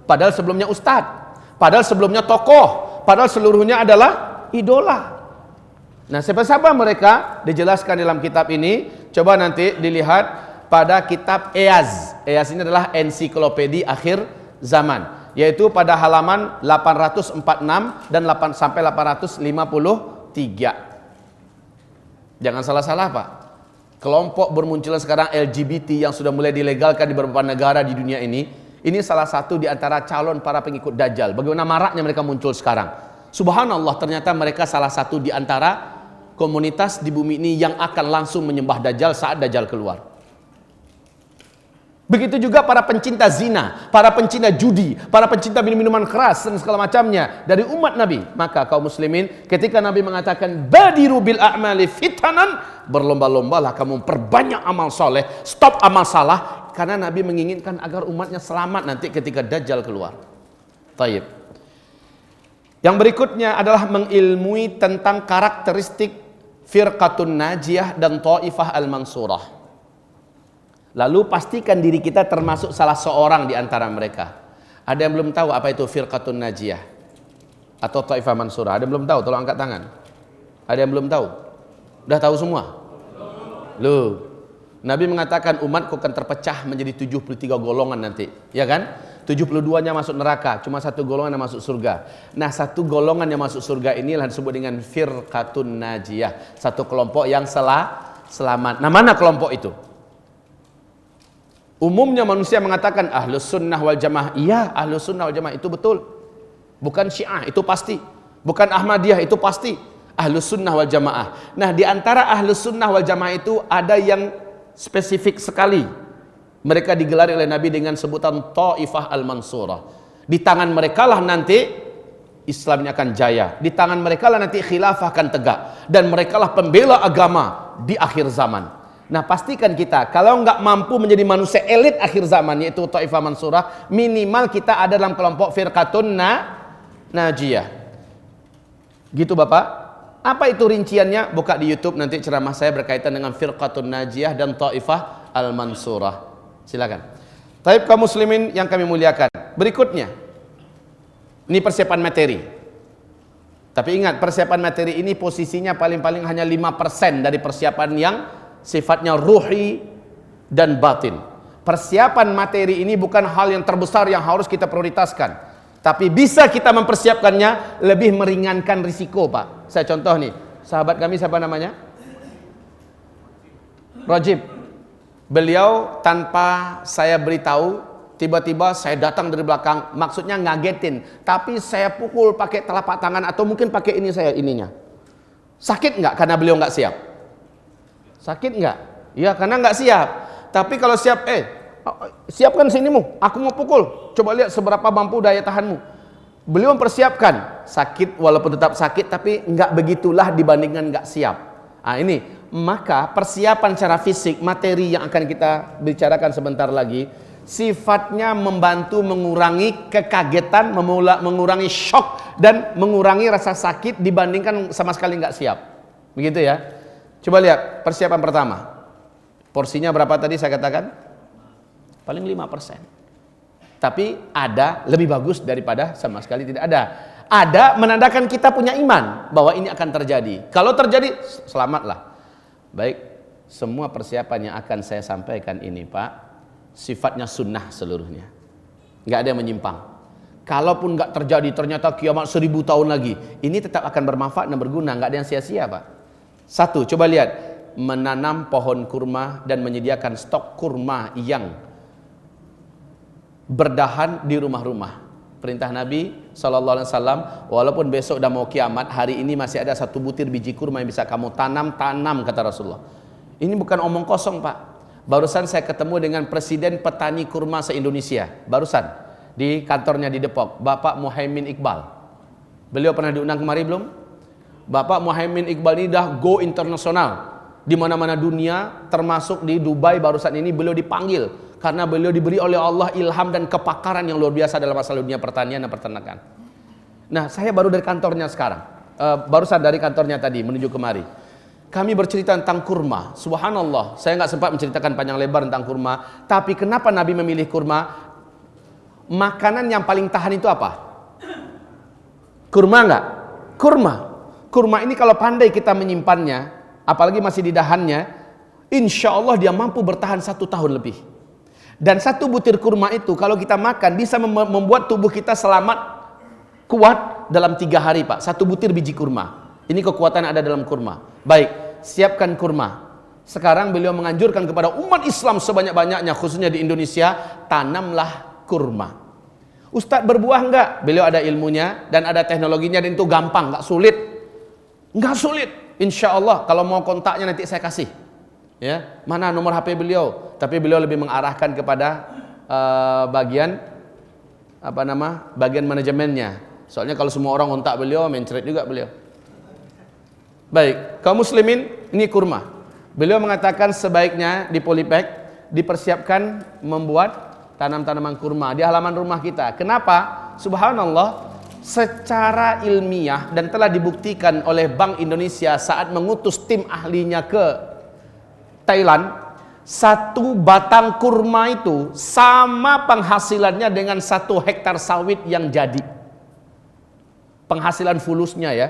Padahal sebelumnya ustadz, padahal sebelumnya tokoh, padahal seluruhnya adalah idola. Nah, siapa-siapa mereka dijelaskan dalam kitab ini. Coba nanti dilihat pada kitab Eyaz. Eyaz ini adalah Ensiklopedia Akhir Zaman, yaitu pada halaman 846 dan 8 sampai 853. Jangan salah-salah Pak. Kelompok bermunculan sekarang LGBT yang sudah mulai dilegalkan di beberapa negara di dunia ini salah satu di antara calon para pengikut Dajjal. Bagaimana maraknya mereka muncul sekarang. Subhanallah, ternyata mereka salah satu di antara komunitas di bumi ini yang akan langsung menyembah Dajjal saat Dajjal keluar. Begitu juga para pencinta zina, para pencinta judi, para pencinta minuman keras dan segala macamnya dari umat Nabi. Maka kaum muslimin, ketika Nabi mengatakan badiru bil a'mali fitanan, berlomba-lombalah kamu perbanyak amal soleh, stop amal salah, karena Nabi menginginkan agar umatnya selamat nanti ketika Dajjal keluar. Taib. Yang berikutnya adalah mengilmui tentang karakteristik firqatun najiyah dan ta'ifah al-mansurah. Lalu pastikan diri kita termasuk salah seorang di antara mereka. Ada yang belum tahu apa itu firqatun najiyah atau ta'ifah mansurah? Ada yang belum tahu? Tolong angkat tangan. Ada yang belum tahu? Udah tahu semua? Loh, Nabi mengatakan umatku akan terpecah menjadi 73 golongan nanti, ya kan? 72-nya masuk neraka, cuma satu golongan yang masuk surga. Nah, satu golongan yang masuk surga inilah disebut dengan firqatun najiyah, satu kelompok yang selamat. Nah, mana kelompok itu? Umumnya manusia mengatakan Ahlus Sunnah wal Jamaah. Iya, Ahlus Sunnah wal Jamaah itu betul. Bukan Syiah, itu pasti. Bukan Ahmadiyah, itu pasti. Ahlus Sunnah wal Jamaah. Nah, di antara Ahlus Sunnah wal Jamaah itu ada yang spesifik sekali. Mereka digelar oleh Nabi dengan sebutan Ta'ifah al-Mansurah. Di tangan mereka lah nanti Islamnya akan jaya. Di tangan mereka lah nanti khilafah akan tegak. Dan mereka lah pembela agama di akhir zaman. Nah, pastikan kita kalau nggak mampu menjadi manusia elit akhir zaman, yaitu Ta'ifah Mansurah, minimal kita ada dalam kelompok firqatun najiyah. Gitu Bapak. Apa itu rinciannya? Buka di YouTube nanti ceramah saya berkaitan dengan firqatun najiyah dan Ta'ifah al-Mansurah. Silakan. Taib kaum muslimin yang kami muliakan. Berikutnya, ini persiapan materi. Tapi ingat, persiapan materi ini posisinya paling-paling hanya 5% dari persiapan yang sifatnya ruhi dan batin. Persiapan materi ini bukan hal yang terbesar yang harus kita prioritaskan. Tapi bisa kita mempersiapkannya lebih meringankan risiko, Pak. Saya contoh nih, sahabat kami siapa namanya? Rajib. Beliau tanpa saya beritahu, tiba-tiba saya datang dari belakang, maksudnya ngagetin, tapi saya pukul pakai telapak tangan atau mungkin pakai ini saya ininya. Sakit nggak karena beliau nggak siap? Sakit nggak? Ya karena nggak siap. Tapi kalau siap, siapkan sinimu, aku mau pukul. Coba lihat seberapa mampu daya tahanmu. Beliau mempersiapkan, sakit walaupun tetap sakit, tapi nggak begitulah dibandingkan nggak siap. Nah ini, maka persiapan secara fisik, materi yang akan kita bicarakan sebentar lagi, sifatnya membantu mengurangi kekagetan, mengurangi shock, dan mengurangi rasa sakit dibandingkan sama sekali nggak siap. Begitu ya. Coba lihat persiapan pertama. Porsinya berapa tadi saya katakan? Paling 5%. Tapi ada lebih bagus daripada sama sekali tidak ada. Ada menandakan kita punya iman bahwa ini akan terjadi. Kalau terjadi, selamatlah. Baik, semua persiapan yang akan saya sampaikan ini Pak, sifatnya sunnah seluruhnya. Nggak ada yang menyimpang. Kalaupun nggak terjadi, ternyata kiamat 1000 tahun lagi, ini tetap akan bermanfaat dan berguna. Nggak ada yang sia-sia Pak. Satu, coba lihat, menanam pohon kurma dan menyediakan stok kurma yang berdahan di rumah-rumah. Perintah Nabi SAW, walaupun besok dah mau kiamat, hari ini masih ada 1 butir biji kurma yang bisa kamu tanam, kata Rasulullah. Ini bukan omong kosong Pak. Barusan saya ketemu dengan Presiden Petani Kurma se-Indonesia. Barusan di kantornya di Depok, Bapak Muhaimin Iqbal. Beliau pernah diundang kemari belum? Bapak Muhaimin Iqbal ini dah go internasional. Di mana-mana dunia, termasuk di Dubai barusan ini beliau dipanggil. Karena beliau diberi oleh Allah ilham dan kepakaran yang luar biasa dalam masalah dunia pertanian dan peternakan. Nah, saya baru dari kantornya sekarang. Barusan dari kantornya tadi menuju kemari. Kami bercerita tentang kurma. Subhanallah, saya nggak sempat menceritakan panjang lebar tentang kurma. Tapi kenapa Nabi memilih kurma? Makanan yang paling tahan itu apa? Kurma nggak? Kurma. Kurma ini kalau pandai kita menyimpannya, apalagi masih di dahannya, insya Allah dia mampu bertahan 1 tahun lebih. Dan 1 butir kurma itu kalau kita makan bisa membuat tubuh kita selamat, kuat dalam 3 hari Pak. 1 butir biji kurma. Ini kekuatan ada dalam kurma. Baik, siapkan kurma. Sekarang beliau menganjurkan kepada umat Islam sebanyak-banyaknya, khususnya di Indonesia, tanamlah kurma. Ustadz, berbuah enggak? Beliau ada ilmunya dan ada teknologinya, dan itu gampang, enggak sulit. Enggak sulit. Insya Allah kalau mau kontaknya nanti saya kasih. Ya, mana nomor HP beliau? Tapi beliau lebih mengarahkan kepada bagian manajemennya. Soalnya kalau semua orang kontak beliau, mencret juga beliau. Baik, kaum muslimin, ini kurma. Beliau mengatakan sebaiknya di Polybag dipersiapkan membuat tanam-tanaman kurma di halaman rumah kita. Kenapa? Subhanallah, secara ilmiah dan telah dibuktikan oleh Bank Indonesia saat mengutus tim ahlinya ke Thailand, 1 batang kurma itu sama penghasilannya dengan 1 hektar sawit yang jadi. Penghasilan fulusnya ya.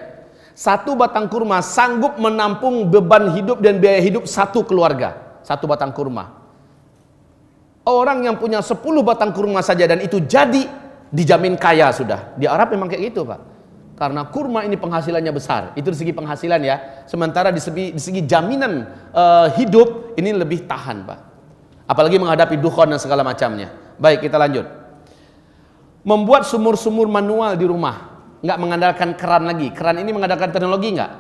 1 batang kurma sanggup menampung beban hidup dan biaya hidup 1 keluarga. 1 batang kurma. Orang yang punya 10 batang kurma saja dan itu jadi, dijamin kaya sudah. Di Arab memang kayak gitu Pak. Karena kurma ini penghasilannya besar. Itu di segi penghasilan ya. Sementara di segi jaminan hidup ini lebih tahan Pak. Apalagi menghadapi dukhon dan segala macamnya. Baik, kita lanjut. Membuat sumur-sumur manual di rumah. Nggak mengandalkan keran lagi. Keran ini mengandalkan teknologi nggak?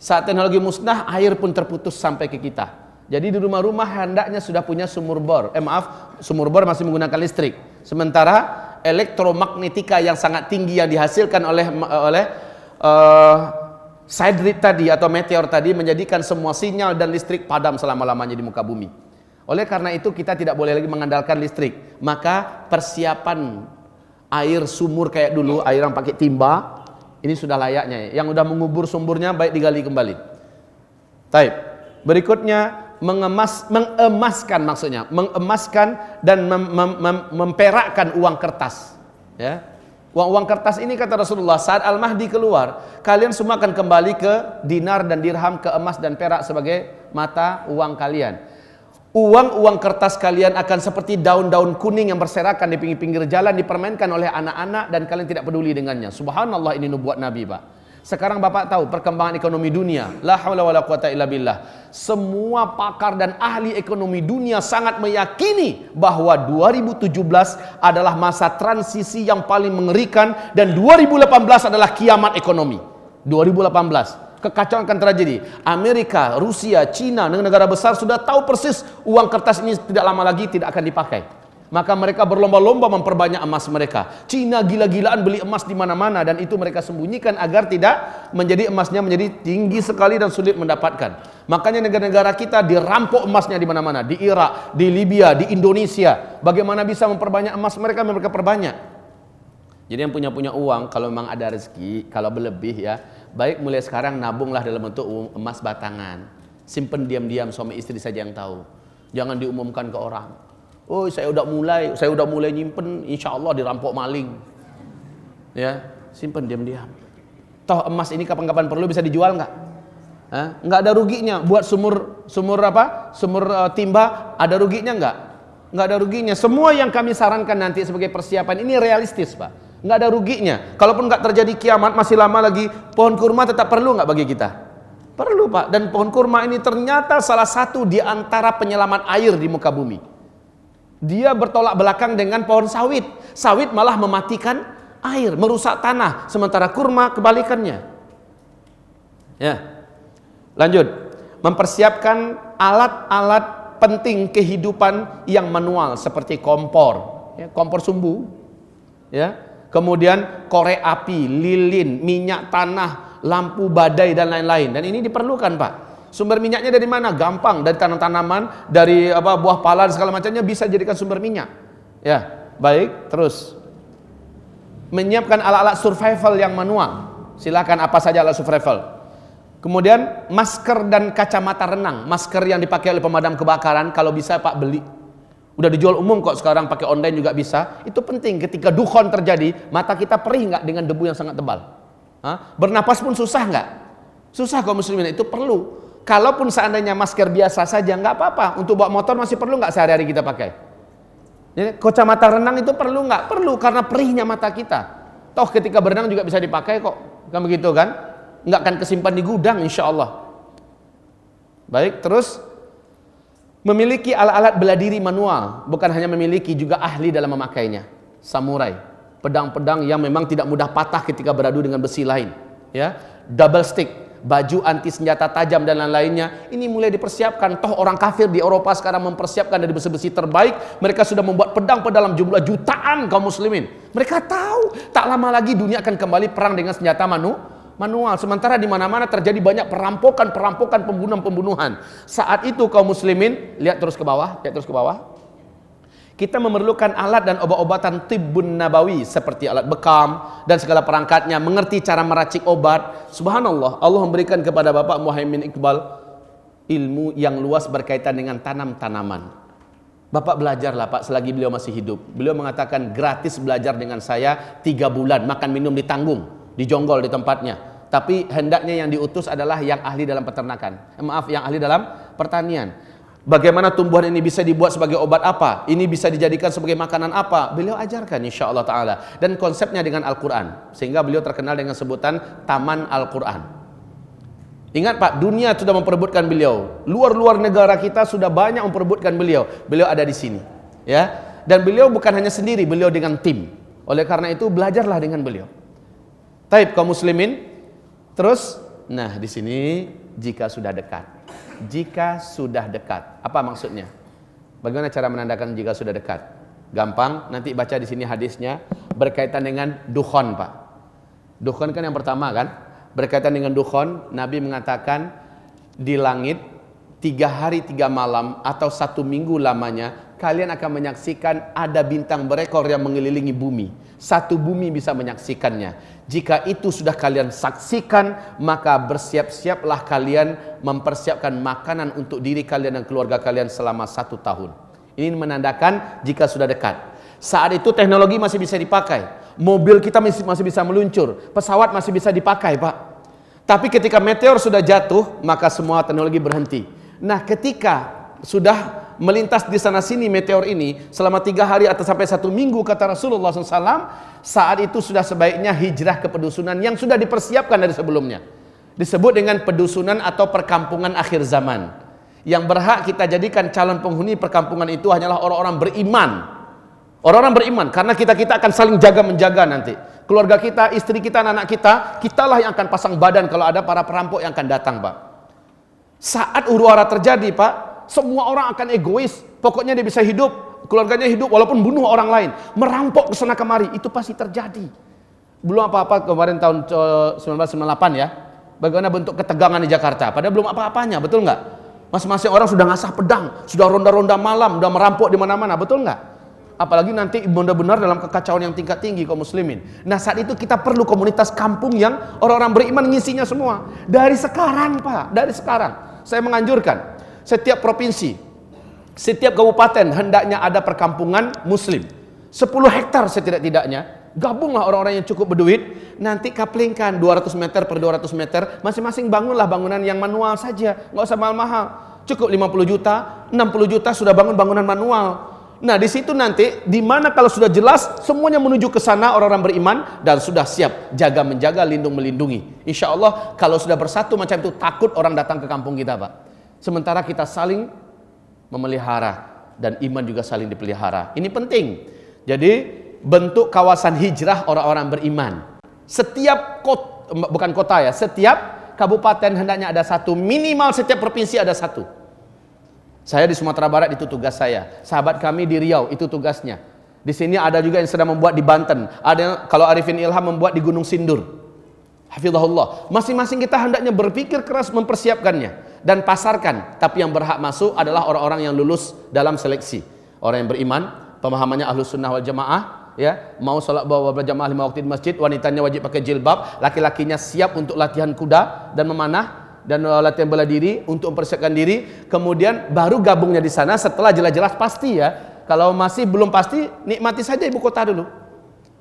Saat teknologi musnah, air pun terputus sampai ke kita. Jadi di rumah-rumah hendaknya sudah punya sumur bor. Sumur bor masih menggunakan listrik. Sementara elektromagnetika yang sangat tinggi yang dihasilkan oleh sidrid tadi atau meteor tadi menjadikan semua sinyal dan listrik padam selama-lamanya di muka bumi. Oleh karena itu kita tidak boleh lagi mengandalkan listrik. Maka persiapan air sumur kayak dulu, air yang pakai timba, ini sudah layaknya. Yang sudah mengubur sumurnya baik digali kembali. Taib. Berikutnya mengemaskan dan memperakkan uang kertas. Ya. Uang kertas ini kata Rasulullah, saat Al-Mahdi keluar, kalian semua akan kembali ke dinar dan dirham, ke emas dan perak sebagai mata uang kalian. Uang kertas kalian akan seperti daun-daun kuning yang berserakan di pinggir-pinggir jalan, dipermainkan oleh anak-anak dan kalian tidak peduli dengannya. Subhanallah, ini nubuat Nabi Pak. Sekarang Bapak tahu perkembangan ekonomi dunia. La haula wala quwata illa billah. Semua pakar dan ahli ekonomi dunia sangat meyakini bahwa 2017 adalah masa transisi yang paling mengerikan dan 2018 adalah kiamat ekonomi. 2018. kekacauan akan terjadi. Amerika, Rusia, Cina, negara besar sudah tahu persis uang kertas ini tidak lama lagi tidak akan dipakai. Maka mereka berlomba-lomba memperbanyak emas mereka. Cina gila-gilaan beli emas di mana-mana, dan itu mereka sembunyikan agar tidak menjadi emasnya menjadi tinggi sekali dan sulit mendapatkan. Makanya negara-negara kita dirampok emasnya di mana-mana, di Irak, di Libya, di Indonesia. Bagaimana bisa memperbanyak emas mereka perbanyak. Jadi yang punya uang, kalau memang ada rezeki, kalau berlebih ya, baik mulai sekarang nabunglah dalam bentuk emas batangan. Simpen diam-diam, suami istri saja yang tahu. Jangan diumumkan ke orang. Oh, saya udah mulai nyimpen, insya Allah dirampok maling. Ya, simpen diam-diam. Toh emas ini kapan-kapan perlu bisa dijual nggak? Nggak ada ruginya. Buat sumur timba ada ruginya nggak? Nggak ada ruginya. Semua yang kami sarankan nanti sebagai persiapan ini realistis, Pak. Nggak ada ruginya. Kalaupun nggak terjadi kiamat masih lama lagi, pohon kurma tetap perlu nggak bagi kita? Perlu, Pak. Dan pohon kurma ini ternyata salah satu di antara penyelamat air di muka bumi. Dia bertolak belakang dengan pohon sawit. Sawit malah mematikan air, merusak tanah, sementara kurma kebalikannya. Ya. Lanjut. Mempersiapkan alat-alat penting kehidupan yang manual seperti kompor, ya, kompor sumbu, ya. Kemudian korek api, lilin, minyak tanah, lampu badai dan lain-lain. Dan ini diperlukan, Pak. Sumber minyaknya dari mana? Gampang, dari tanam-tanaman, dari buah pala dan segala macamnya bisa jadikan sumber minyak. Ya, baik. Terus menyiapkan alat-alat survival yang manual. Silakan apa saja alat survival. Kemudian masker dan kacamata renang. Masker yang dipakai oleh pemadam kebakaran kalau bisa Pak beli. Udah dijual umum kok sekarang, pakai online juga bisa. Itu penting ketika dukhon terjadi, mata kita perih nggak dengan debu yang sangat tebal? Bernapas pun susah nggak? Susah kaum muslimin, itu perlu. Kalaupun seandainya masker biasa saja nggak apa-apa, untuk bawa motor masih perlu nggak sehari-hari kita pakai? Jadi, kacamata renang itu perlu nggak? Perlu, karena perihnya mata kita. Toh ketika berenang juga bisa dipakai kok, kan begitu kan? Nggak akan kesimpan di gudang insya Allah. Baik, terus memiliki alat-alat bela diri manual, bukan hanya memiliki, juga ahli dalam memakainya. Samurai, pedang-pedang yang memang tidak mudah patah ketika beradu dengan besi lain. Ya, double stick. Baju anti senjata tajam dan lain-lainnya ini mulai dipersiapkan. Toh orang kafir di Eropa sekarang mempersiapkan dari besi-besi terbaik. Mereka sudah membuat pedang dalam jumlah jutaan kaum muslimin. Mereka tahu tak lama lagi dunia akan kembali perang dengan senjata manual. Sementara di mana-mana terjadi banyak perampokan, pembunuhan. Saat itu kaum muslimin, lihat terus ke bawah. Kita memerlukan alat dan obat-obatan tibbun nabawi seperti alat bekam dan segala perangkatnya, mengerti cara meracik obat. Subhanallah, Allah memberikan kepada Bapak Muhaimin Iqbal ilmu yang luas berkaitan dengan tanam-tanaman. Bapak belajarlah Pak selagi beliau masih hidup. Beliau mengatakan gratis belajar dengan saya 3 bulan, makan minum ditanggung, dijonggol di tempatnya. Tapi hendaknya yang diutus adalah yang ahli dalam peternakan. Yang ahli dalam pertanian. Bagaimana tumbuhan ini bisa dibuat sebagai obat apa? Ini bisa dijadikan sebagai makanan apa? Beliau ajarkan insya Allah Ta'ala. Dan konsepnya dengan Al-Quran. Sehingga beliau terkenal dengan sebutan Taman Al-Quran. Ingat Pak, dunia sudah memperebutkan beliau. Luar-luar negara kita sudah banyak memperebutkan beliau. Beliau ada di sini. Ya. Dan beliau bukan hanya sendiri, beliau dengan tim. Oleh karena itu belajarlah dengan beliau. Taib kaum muslimin. Terus, nah di sini jika sudah dekat. Jika sudah dekat, apa maksudnya? Bagaimana cara menandakan jika sudah dekat? Gampang, nanti baca di sini hadisnya berkaitan dengan dukhon, Pak. Dukhon kan yang pertama kan? Berkaitan dengan dukhon, Nabi mengatakan di langit 3 hari 3 malam atau 1 minggu lamanya kalian akan menyaksikan ada bintang berekor yang mengelilingi bumi. 1 bumi bisa menyaksikannya. Jika itu sudah kalian saksikan, maka bersiap-siaplah kalian mempersiapkan makanan untuk diri kalian dan keluarga kalian selama 1 tahun. Ini menandakan jika sudah dekat. Saat itu teknologi masih bisa dipakai. Mobil kita masih bisa meluncur. Pesawat masih bisa dipakai, Pak. Tapi ketika meteor sudah jatuh, maka semua teknologi berhenti. Nah, ketika sudah melintas di sana sini meteor ini selama 3 hari atau sampai 1 minggu kata Rasulullah SAW, saat itu sudah sebaiknya hijrah ke pedusunan yang sudah dipersiapkan dari sebelumnya. Disebut dengan pedusunan atau perkampungan akhir zaman. Yang berhak kita jadikan calon penghuni perkampungan itu hanyalah orang-orang beriman. Orang-orang beriman, karena kita akan saling jaga-menjaga nanti. keluarga kita, istri kita, anak kita, kitalah yang akan pasang badan kalau ada para perampok yang akan datang, Pak. Saat huru-hara terjadi, Pak, semua orang akan egois. Pokoknya dia bisa hidup, keluarganya hidup walaupun bunuh orang lain, merampok ke sana kemari, itu pasti terjadi. Belum apa-apa kemarin tahun 1998 ya. Bagaimana bentuk ketegangan di Jakarta, padahal belum apa-apanya, betul nggak? Masing-masing orang sudah ngasah pedang, sudah ronda-ronda malam, sudah merampok di mana-mana, betul nggak? Apalagi nanti benar-benar dalam kekacauan yang tingkat tinggi kaum muslimin. Nah, saat itu kita perlu komunitas kampung yang orang-orang beriman ngisinya semua. Dari sekarang, Pak, dari sekarang. Saya menganjurkan setiap provinsi, setiap kabupaten hendaknya ada perkampungan muslim. 10 hektar setidak-tidaknya. Gabunglah orang-orang yang cukup berduit, nanti kaplingkan 200 meter per 200 meter, masing-masing bangunlah bangunan yang manual saja, nggak usah mahal-mahal. Cukup 50 juta, 60 juta sudah bangun bangunan manual. Nah, di situ nanti, di mana kalau sudah jelas, semuanya menuju ke sana orang-orang beriman dan sudah siap jaga menjaga, lindung melindungi. Insya Allah kalau sudah bersatu macam itu, takut orang datang ke kampung kita, Pak. Sementara kita saling memelihara dan iman juga saling dipelihara. Ini penting. Jadi bentuk kawasan hijrah orang-orang beriman. Setiap kota, bukan kota ya, setiap kabupaten hendaknya ada satu, minimal setiap provinsi ada satu. Saya di Sumatera Barat itu tugas saya. Sahabat kami di Riau itu tugasnya. Di sini ada juga yang sedang membuat di Banten. Ada yang, kalau Arifin Ilham membuat di Gunung Sindur. Hafizahullah. Masing-masing kita hendaknya berpikir keras mempersiapkannya dan pasarkan. Tapi yang berhak masuk adalah orang-orang yang lulus dalam seleksi. Orang yang beriman, pemahamannya Ahlus Sunnah wal Jamaah, ya, mau sholat berjamaah 5 waktu di masjid, wanitanya wajib pakai jilbab, laki-lakinya siap untuk latihan kuda dan memanah dan latihan bela diri untuk mempersiapkan diri, kemudian baru gabungnya di sana setelah jelas-jelas pasti ya. Kalau masih belum pasti, nikmati saja ibu kota dulu.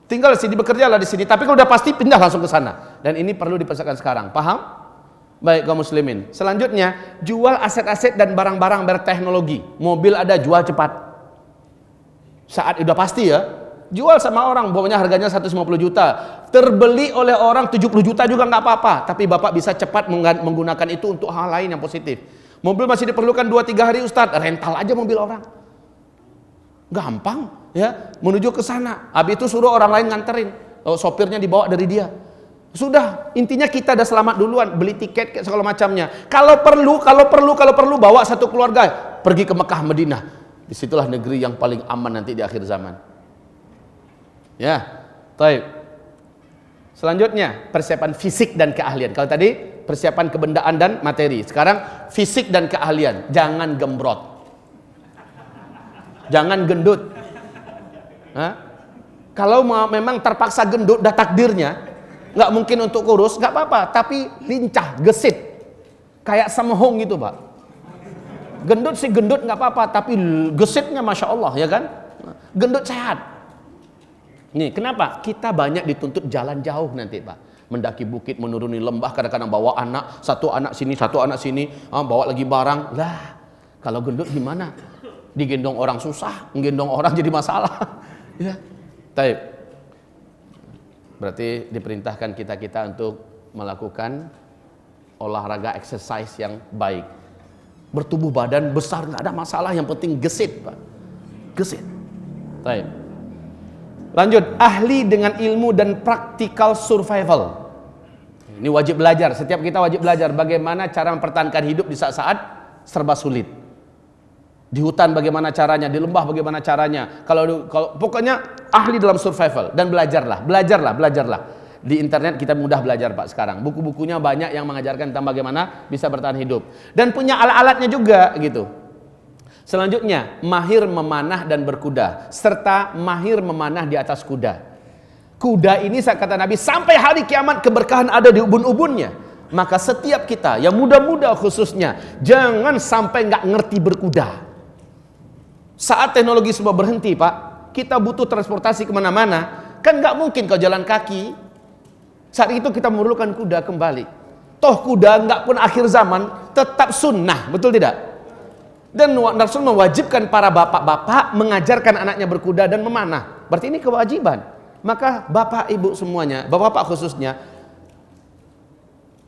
Tinggal di sini, bekerjalah di sini. Tapi kalau udah pasti pindah langsung ke sana. Dan ini perlu dipersiapkan sekarang. Paham? Baik kaum muslimin. Selanjutnya, jual aset-aset dan barang-barang berteknologi. Mobil ada, jual cepat. Saat udah pasti ya, jual sama orang, pokoknya harganya 150 juta, terbeli oleh orang 70 juta juga nggak apa-apa, tapi bapak bisa cepat menggunakan itu untuk hal lain yang positif. Mobil masih diperlukan 2-3 hari Ustadz, rental aja mobil orang, gampang ya, menuju ke sana. Habis itu suruh orang lain nganterin, sopirnya dibawa dari dia. Sudah, intinya kita udah selamat duluan, beli tiket segala macamnya. Kalau perlu bawa satu keluarga pergi ke Mekah Madinah. Disitulah negeri yang paling aman nanti di akhir zaman. Ya, baik. Selanjutnya persiapan fisik dan keahlian. Kalau tadi persiapan kebendaan dan materi, sekarang fisik dan keahlian. Jangan gembrot, jangan gendut. Hah? Kalau memang terpaksa gendut, dah takdirnya, nggak mungkin untuk kurus, nggak apa-apa. Tapi lincah, gesit, kayak semhong gitu, Pak. Gendut sih gendut nggak apa-apa, tapi gesitnya masya Allah, ya kan? Gendut sehat. Nih, kenapa? Kita banyak dituntut jalan jauh nanti, Pak. Mendaki bukit, menuruni lembah, kadang-kadang bawa anak, satu anak sini, bawa lagi barang. Lah, kalau gendut gimana? Digendong orang susah, menggendong orang jadi masalah. Ya. Taib. Berarti diperintahkan kita untuk melakukan olahraga exercise yang baik. Bertubuh badan besar nggak ada masalah, yang penting gesit, Pak. Gesit. Taib. Lanjut, ahli dengan ilmu dan practical survival. Ini wajib belajar, setiap kita wajib belajar bagaimana cara mempertahankan hidup di saat-saat serba sulit. Di hutan bagaimana caranya, di lembah bagaimana caranya. Kalau pokoknya ahli dalam survival, dan belajarlah. Di internet kita mudah belajar, Pak, sekarang. Buku-bukunya banyak yang mengajarkan tentang bagaimana bisa bertahan hidup. Dan punya alat-alatnya juga gitu. Selanjutnya, mahir memanah dan berkuda, serta mahir memanah di atas kuda. Kuda ini, kata Nabi, sampai hari kiamat keberkahan ada di ubun-ubunnya. Maka setiap kita, yang muda-muda khususnya, jangan sampai nggak ngerti berkuda. Saat teknologi semua berhenti, Pak, kita butuh transportasi kemana-mana, kan nggak mungkin kau jalan kaki. Saat itu kita memerlukan kuda kembali. Toh kuda nggak pun akhir zaman, tetap sunnah, betul tidak? Dan Rasul mewajibkan para bapak-bapak mengajarkan anaknya berkuda dan memanah. Berarti ini kewajiban. Maka bapak ibu semuanya, bapak-bapak khususnya,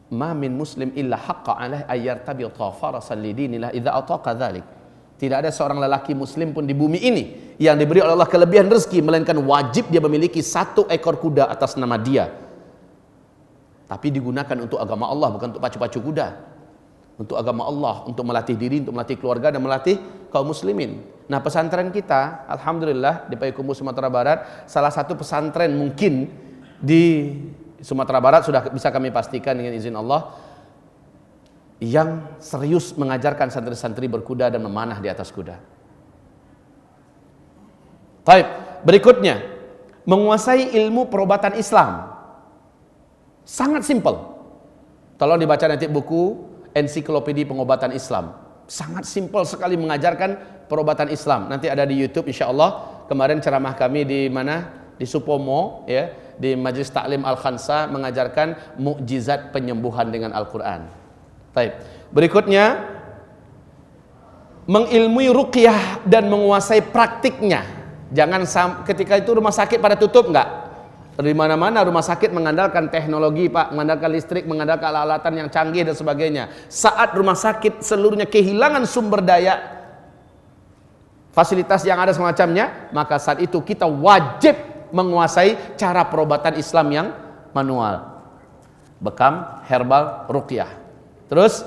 ma min muslim illa haqqa alaih ayyartabi farasan lidinillah idza ataqa dzalik. Tidak ada seorang lelaki muslim pun di bumi ini yang diberi oleh Allah kelebihan rezeki, melainkan wajib dia memiliki 1 ekor kuda atas nama dia. Tapi digunakan untuk agama Allah, bukan untuk pacu-pacu kuda. Untuk agama Allah, untuk melatih diri, untuk melatih keluarga, dan melatih kaum muslimin. Nah, pesantren kita, alhamdulillah di Payakumbuh Sumatera Barat, salah satu pesantren mungkin di Sumatera Barat, sudah bisa kami pastikan dengan izin Allah, yang serius mengajarkan santri-santri berkuda dan memanah di atas kuda. Baik, berikutnya, menguasai ilmu perobatan Islam. Sangat simpel. Tolong dibaca nanti buku Ensiklopedia Pengobatan Islam. Sangat simpel sekali mengajarkan perobatan Islam. Nanti ada di YouTube insya Allah. Kemarin ceramah kami di mana? Di Supomo, ya, di Majelis Taklim Al-Khansa, mengajarkan mukjizat penyembuhan dengan Al-Quran. Baik. Berikutnya, mengilmui ruqyah dan menguasai praktiknya. Jangan ketika itu rumah sakit pada tutup, enggak. Di mana-mana rumah sakit mengandalkan teknologi, Pak, mengandalkan listrik, mengandalkan alat-alatan yang canggih dan sebagainya. Saat rumah sakit seluruhnya kehilangan sumber daya, fasilitas yang ada semacamnya, maka saat itu kita wajib menguasai cara perobatan Islam yang manual. Bekam, herbal, ruqyah. Terus,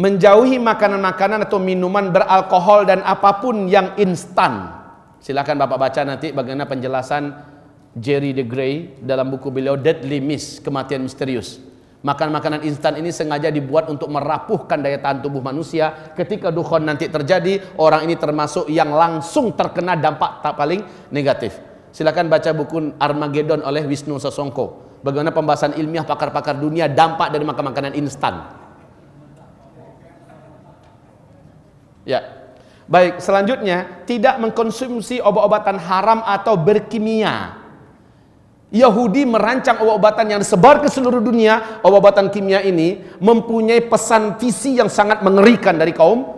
menjauhi makanan-makanan atau minuman beralkohol dan apapun yang instan. Silakan Bapak baca nanti bagaimana penjelasan Jerry de Grey dalam buku beliau Deadly Miss, Kematian Misterius. Makanan-makanan instan ini sengaja dibuat untuk merapuhkan daya tahan tubuh manusia. Ketika dukhon nanti terjadi, orang ini termasuk yang langsung terkena dampak tak paling negatif. Silakan baca buku Armageddon oleh Wisnu Sasongko. Bagaimana pembahasan ilmiah pakar-pakar dunia dampak dari makanan-makanan instan. Ya. Baik, selanjutnya, tidak mengkonsumsi obat-obatan haram atau berkimia. Yahudi merancang obat-obatan yang disebar ke seluruh dunia. Obat-obatan kimia ini mempunyai pesan visi yang sangat mengerikan dari kaum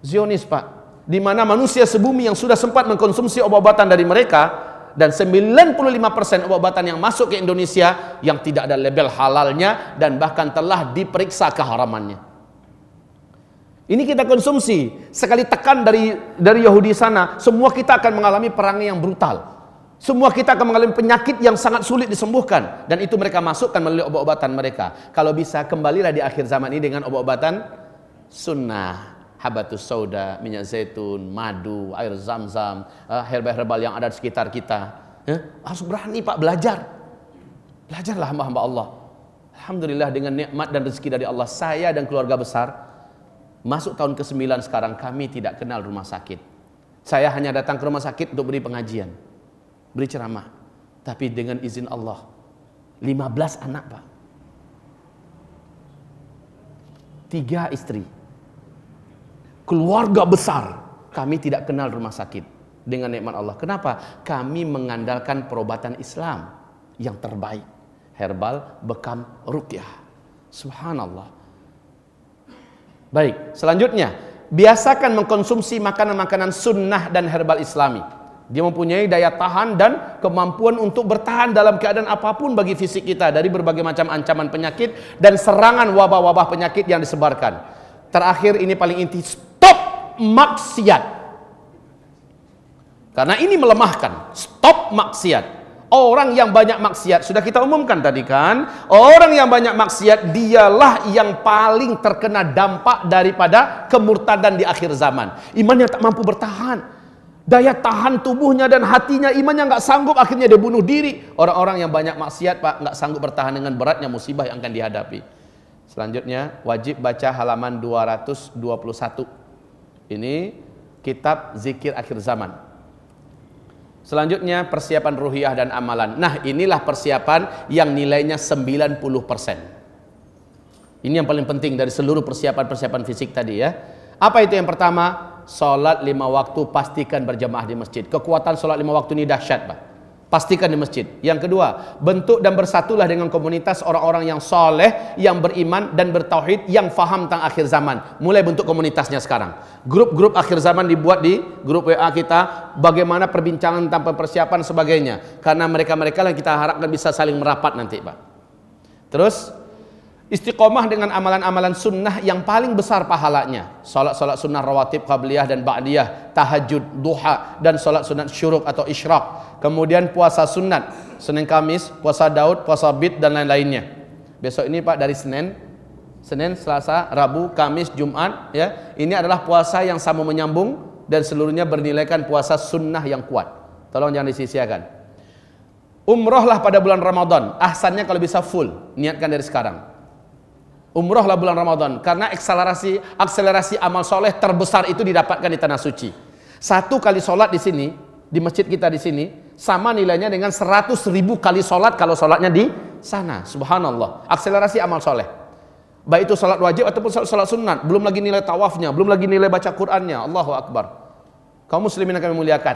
Zionis, Pak. Di mana manusia sebumi yang sudah sempat mengkonsumsi obat-obatan dari mereka, dan 95% obat-obatan yang masuk ke Indonesia yang tidak ada label halalnya dan bahkan telah diperiksa keharamannya. Ini kita konsumsi. Sekali tekan dari Yahudi sana, semua kita akan mengalami perangai yang brutal. Semua kita akan mengalami penyakit yang sangat sulit disembuhkan, dan itu mereka masukkan melalui obat-obatan mereka. Kalau bisa, kembalilah di akhir zaman ini dengan obat-obatan sunnah, habatus sauda, minyak zaitun, madu, air zam-zam, herbal-herbal yang ada di sekitar kita. Harus berani, Pak, belajar. Belajarlah hamba-hamba Allah. Alhamdulillah, dengan nikmat dan rezeki dari Allah, saya dan keluarga besar masuk tahun ke-9 sekarang, kami tidak kenal rumah sakit. Saya hanya datang ke rumah sakit untuk beri pengajian, beri ceramah. Tapi dengan izin Allah, 15 anak, Pak. 3 istri. Keluarga besar. Kami tidak kenal rumah sakit dengan nikmat Allah. Kenapa? Kami mengandalkan perobatan Islam yang terbaik. Herbal, bekam, ruqyah. Subhanallah. Baik, selanjutnya, biasakan mengkonsumsi makanan-makanan sunnah dan herbal islami. Dia mempunyai daya tahan dan kemampuan untuk bertahan dalam keadaan apapun bagi fisik kita, dari berbagai macam ancaman penyakit dan serangan wabah-wabah penyakit yang disebarkan. Terakhir, ini paling inti, stop maksiat. Karena ini melemahkan. Stop maksiat. Orang yang banyak maksiat, sudah kita umumkan tadi kan, orang yang banyak maksiat dialah yang paling terkena dampak daripada kemurtadan di akhir zaman. Imannya tak mampu bertahan, daya tahan tubuhnya dan hatinya, imannya nggak sanggup, akhirnya dia bunuh diri. Orang-orang yang banyak maksiat, Pak, nggak sanggup bertahan dengan beratnya musibah yang akan dihadapi. Selanjutnya, wajib baca halaman 221. Ini kitab zikir akhir zaman. Selanjutnya, persiapan ruhiyah dan amalan. Nah, inilah persiapan yang nilainya 90%. Ini yang paling penting dari seluruh persiapan-persiapan fisik tadi ya. Apa itu yang pertama? Salat 5 waktu, pastikan berjamaah di masjid. Kekuatan salat 5 waktu ini dahsyat, Pak. Pastikan di masjid. Yang kedua, bentuk dan bersatulah dengan komunitas orang-orang yang soleh, yang beriman dan bertauhid, yang faham tentang akhir zaman. Mulai bentuk komunitasnya sekarang. Grup-grup akhir zaman dibuat di grup WA kita, bagaimana perbincangan tentang persiapan sebagainya. Karena mereka-mereka yang kita harapkan bisa saling merapat nanti, Pak. Terus, Istiqomah dengan amalan-amalan sunnah yang paling besar pahalanya. Salat-salat sunnah rawatib, qabliyah dan ba'diyah, tahajud, duha, dan salat sunat syuruk atau isyraq. Kemudian puasa sunat, Senin Kamis, puasa Daud, puasa Bid dan lain-lainnya. Besok ini Pak dari Senin, Selasa, Rabu, Kamis, Jumat, ya. Ini adalah puasa yang sama menyambung dan seluruhnya bernilaikan puasa sunnah yang kuat. Tolong jangan disia-siakan. Umrohlah pada bulan Ramadan. Ahsannya kalau bisa full, niatkan dari sekarang. Umrohlah bulan Ramadan, karena akselerasi amal soleh terbesar itu didapatkan di tanah suci. Satu kali solat di sini, di masjid kita di sini, sama nilainya dengan 100.000 kali solat kalau solatnya di sana. Subhanallah. Akselerasi amal soleh. Baik itu solat wajib ataupun solat sunat. Belum lagi nilai tawafnya, belum lagi nilai baca Qur'annya. Allahu Akbar. Kaum muslimin yang kami muliakan.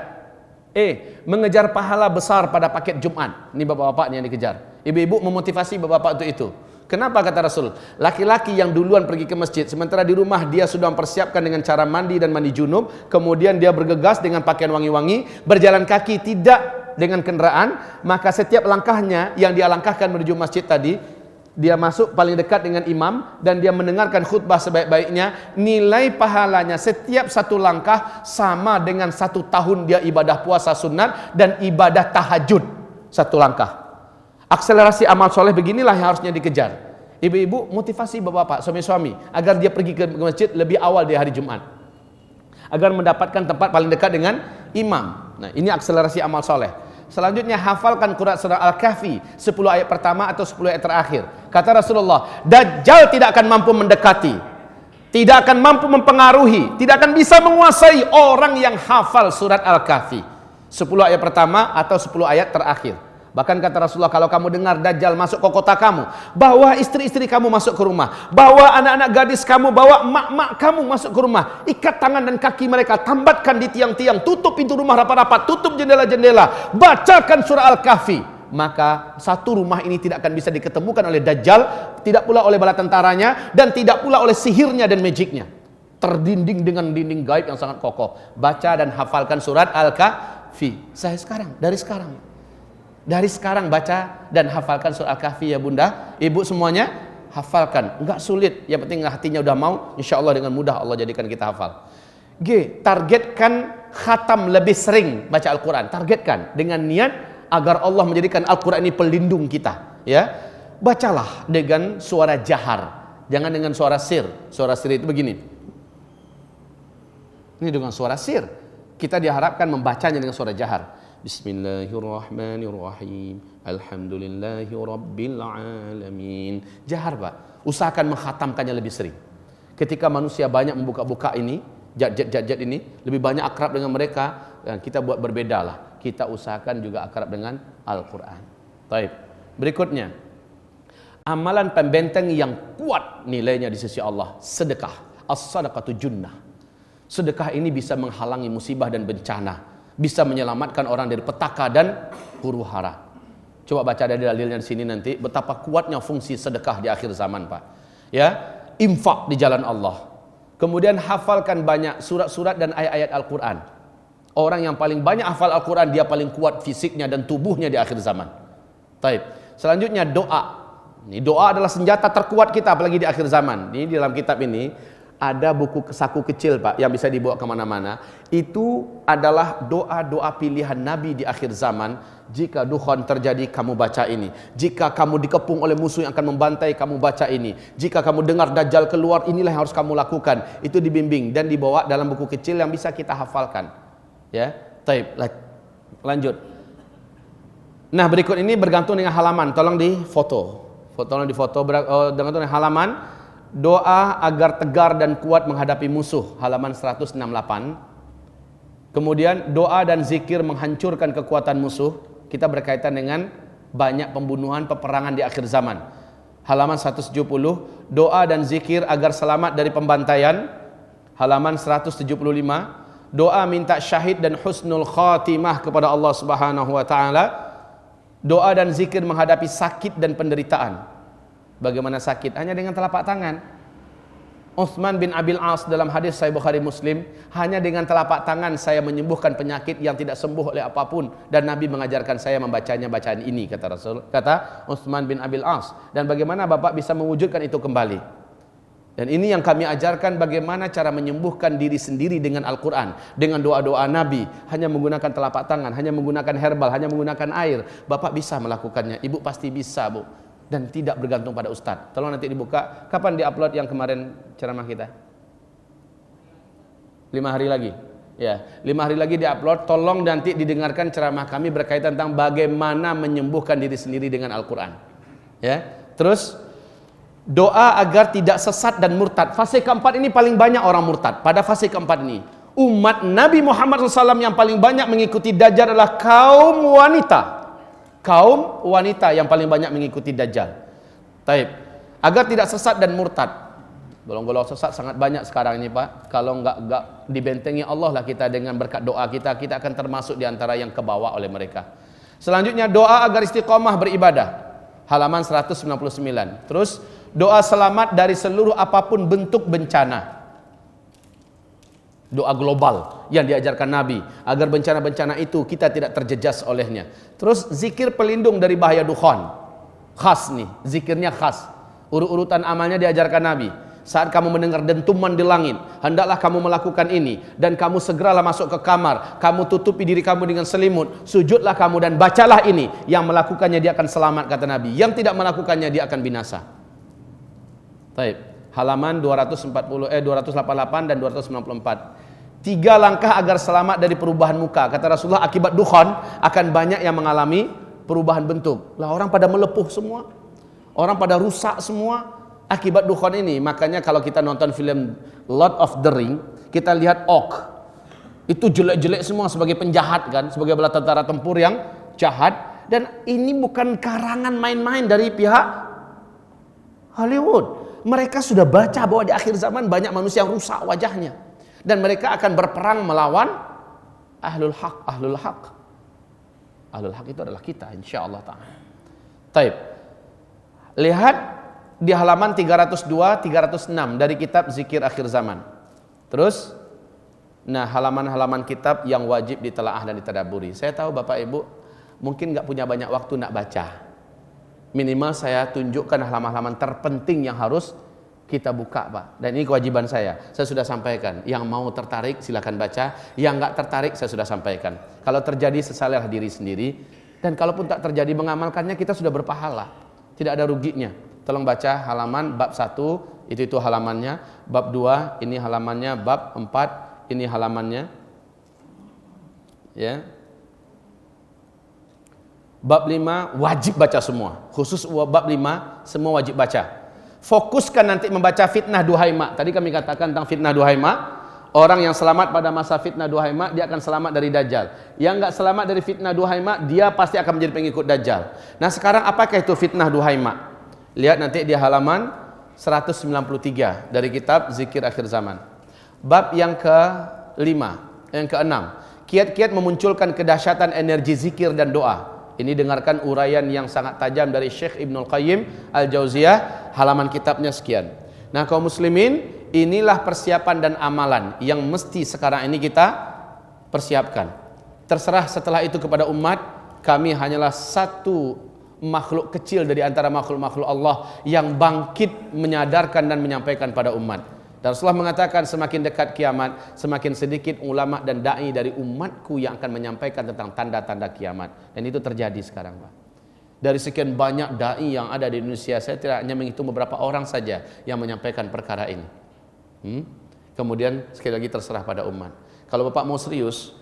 Mengejar pahala besar pada paket Jumat. Ini bapak-bapak yang dikejar. Ibu-ibu memotivasi bapak-bapak untuk itu. Kenapa kata Rasul? Laki-laki yang duluan pergi ke masjid, sementara di rumah dia sudah mempersiapkan dengan cara mandi dan mandi junub, kemudian dia bergegas dengan pakaian wangi-wangi, berjalan kaki tidak dengan kendaraan, maka setiap langkahnya yang dia langkahkan menuju masjid tadi, dia masuk paling dekat dengan imam dan dia mendengarkan khutbah sebaik-baiknya, nilai pahalanya setiap satu langkah sama dengan 1 tahun dia ibadah puasa sunat dan ibadah tahajud 1 langkah. Akselerasi amal soleh beginilah yang harusnya dikejar. Ibu-ibu motivasi bapak-bapak, suami-suami agar dia pergi ke masjid lebih awal di hari Jumat, agar mendapatkan tempat paling dekat dengan imam. Nah, ini akselerasi amal soleh. Selanjutnya hafalkan Quran surah Al-Kahfi 10 ayat pertama atau 10 ayat terakhir. Kata Rasulullah, Dajjal tidak akan mampu mendekati, tidak akan mampu mempengaruhi, tidak akan bisa menguasai orang yang hafal surat Al-Kahfi 10 ayat pertama atau 10 ayat terakhir. Bahkan kata Rasulullah, kalau kamu dengar Dajjal masuk ke kota kamu, bawa istri-istri kamu masuk ke rumah, bawa anak-anak gadis kamu, bawa mak-mak kamu masuk ke rumah, ikat tangan dan kaki mereka, tambatkan di tiang-tiang, tutup pintu rumah rapat-rapat, tutup jendela-jendela, bacakan surah Al-Kahfi. Maka satu rumah ini tidak akan bisa diketemukan oleh Dajjal, tidak pula oleh bala tentaranya, dan tidak pula oleh sihirnya dan magicnya. Terdinding dengan dinding gaib yang sangat kokoh. Baca dan hafalkan surat Al-Kahfi. Saya sekarang, dari sekarang baca dan hafalkan surah Al-Kahfi ya bunda, ibu semuanya hafalkan. Enggak sulit, yang penting hatinya udah mau, insya Allah dengan mudah Allah jadikan kita hafal. Targetkan khatam lebih sering baca Al-Quran. Targetkan dengan niat agar Allah menjadikan Al-Quran ini pelindung kita. Ya, bacalah dengan suara jahar, jangan dengan suara sir. Suara sir itu begini. Ini dengan suara sir. Kita diharapkan membacanya dengan suara jahar. Bismillahirrahmanirrahim. Alhamdulillahi rabbil alamin. Jahar Pak. Usahakan menghatamkannya lebih sering. Ketika manusia banyak membuka-buka ini, jat-jat ini, lebih banyak akrab dengan mereka, dan kita buat berbeda lah. Kita usahakan juga akrab dengan Al-Quran. Baik. Berikutnya, amalan pembenteng yang kuat nilainya di sisi Allah, sedekah. As-sadaqatu junnah. Sedekah ini bisa menghalangi musibah dan bencana, bisa menyelamatkan orang dari petaka dan huru hara. Coba baca dari dalilnya di sini nanti betapa kuatnya fungsi sedekah di akhir zaman, Pak. Ya, infak di jalan Allah. Kemudian hafalkan banyak surat-surat dan ayat-ayat Al-Qur'an. Orang yang paling banyak hafal Al-Qur'an dia paling kuat fisiknya dan tubuhnya di akhir zaman. Baik. Selanjutnya doa. Ini doa adalah senjata terkuat kita apalagi di akhir zaman. Ini di dalam kitab ini ada buku saku kecil Pak yang bisa dibawa kemana-mana. Itu adalah doa-doa pilihan Nabi di akhir zaman. Jika dukhon terjadi kamu baca ini. Jika kamu dikepung oleh musuh yang akan membantai kamu baca ini. Jika kamu dengar Dajjal keluar inilah yang harus kamu lakukan. Itu dibimbing dan dibawa dalam buku kecil yang bisa kita hafalkan. Ya, taib. Lanjut. Nah berikut ini bergantung dengan halaman. Tolong di foto. Tolong di foto bergantung dengan halaman. Doa agar tegar dan kuat menghadapi musuh, halaman 168. Kemudian doa dan zikir menghancurkan kekuatan musuh. Kita berkaitan dengan banyak pembunuhan, peperangan di akhir zaman, halaman 170. Doa dan zikir agar selamat dari pembantaian, halaman 175. Doa minta syahid dan husnul khatimah kepada Allah Subhanahu wa taala. Doa dan zikir menghadapi sakit dan penderitaan. Bagaimana sakit? Hanya dengan telapak tangan. Utsman bin Abil As dalam hadis Sahih Bukhari Muslim, hanya dengan telapak tangan saya menyembuhkan penyakit yang tidak sembuh oleh apapun, dan Nabi mengajarkan saya membacanya bacaan ini, kata Rasul, kata Utsman bin Abil As. Dan bagaimana Bapak bisa mewujudkan itu kembali? Dan ini yang kami ajarkan, bagaimana cara menyembuhkan diri sendiri dengan Al-Quran, dengan doa-doa Nabi, hanya menggunakan telapak tangan, hanya menggunakan herbal, hanya menggunakan air. Bapak bisa melakukannya, ibu pasti bisa, Bu. Dan tidak bergantung pada ustadz. Tolong nanti dibuka. Kapan diupload yang kemarin ceramah kita? 5 hari lagi. Ya, 5 hari lagi diupload. Tolong nanti didengarkan ceramah kami berkaitan tentang bagaimana menyembuhkan diri sendiri dengan Al-Quran. Ya, terus doa agar tidak sesat dan murtad. Fase keempat ini paling banyak orang murtad. Pada fase keempat ini, umat Nabi Muhammad SAW yang paling banyak mengikuti Dajjal adalah kaum wanita. Kaum wanita yang paling banyak mengikuti Dajjal. Taib. Agar tidak sesat dan murtad. Golong-golong sesat sangat banyak sekarang ini, Pak. Kalau enggak dibentengi Allah lah kita dengan berkat doa kita, kita akan termasuk di antara yang kebawa oleh mereka. Selanjutnya, doa agar istiqomah beribadah. Halaman 199. Terus, doa selamat dari seluruh apapun bentuk bencana. Doa global yang diajarkan Nabi, agar bencana-bencana itu kita tidak terjejas olehnya. Terus zikir pelindung dari bahaya dukhan. Khas nih, zikirnya khas. Urutan amalnya diajarkan Nabi. Saat kamu mendengar dentuman di langit, hendaklah kamu melakukan ini, dan kamu segeralah masuk ke kamar, kamu tutupi diri kamu dengan selimut, sujudlah kamu dan bacalah ini. Yang melakukannya dia akan selamat, kata Nabi. Yang tidak melakukannya dia akan binasa. Baik. Halaman 288 dan 294. 3 langkah agar selamat dari perubahan muka. Kata Rasulullah, akibat dukhan akan banyak yang mengalami perubahan bentuk. Lah, orang pada melepuh semua, orang pada rusak semua akibat dukhan ini. Makanya kalau kita nonton film Lord of the Ring, kita lihat orc itu jelek-jelek semua sebagai penjahat kan, sebagai bala tentara tempur yang jahat. Dan ini bukan karangan main-main dari pihak Hollywood. Mereka sudah baca bahwa di akhir zaman banyak manusia yang rusak wajahnya, dan mereka akan berperang melawan ahlul haq. Ahlul haq itu adalah kita, insyaallah ta'ala. Taib. Lihat di halaman 302 306 dari kitab Zikir Akhir Zaman. Terus, nah, halaman-halaman kitab yang wajib ditelaah dan ditadaburi. Saya tahu Bapak Ibu mungkin nggak punya banyak waktu nak baca. Minimal saya tunjukkan halaman-halaman terpenting yang harus kita buka, Pak. Dan ini kewajiban saya sudah sampaikan. Yang mau tertarik silakan baca, yang nggak tertarik saya sudah sampaikan. Kalau terjadi sesalahlah diri sendiri, dan kalaupun tak terjadi mengamalkannya kita sudah berpahala, tidak ada ruginya. Tolong baca halaman bab 1, itu halamannya, bab 2 ini halamannya, bab 4 ini halamannya, ya. Bab 5 wajib baca semua. Khusus bab 5 semua wajib baca. Fokuskan nanti membaca fitnah Duhaimah. Tadi kami katakan tentang fitnah Duhaimah. Orang yang selamat pada masa fitnah Duhaimah, dia akan selamat dari Dajjal. Yang enggak selamat dari fitnah Duhaimah, dia pasti akan menjadi pengikut Dajjal. Nah, sekarang apakah itu fitnah Duhaimah? Lihat nanti di halaman 193 dari kitab Zikir Akhir Zaman. Bab yang ke-5, yang ke-6. Kiat-kiat memunculkan kedahsyatan energi zikir dan doa. Ini dengarkan uraian yang sangat tajam dari Syekh Ibnul Qayyim Al-Jauziyah, halaman kitabnya sekian. Nah, kaum muslimin, inilah persiapan dan amalan yang mesti sekarang ini kita persiapkan. Terserah setelah itu kepada umat. Kami hanyalah satu makhluk kecil dari antara makhluk-makhluk Allah yang bangkit menyadarkan dan menyampaikan pada umat. Dan Rasulullah mengatakan, semakin dekat kiamat, semakin sedikit ulama dan da'i dari umatku yang akan menyampaikan tentang tanda-tanda kiamat. Dan itu terjadi sekarang, Pak. Dari sekian banyak da'i yang ada di Indonesia, saya tidak hanya menghitung beberapa orang saja yang menyampaikan perkara ini. Kemudian sekali lagi terserah pada umat. Kalau Bapak mau serius,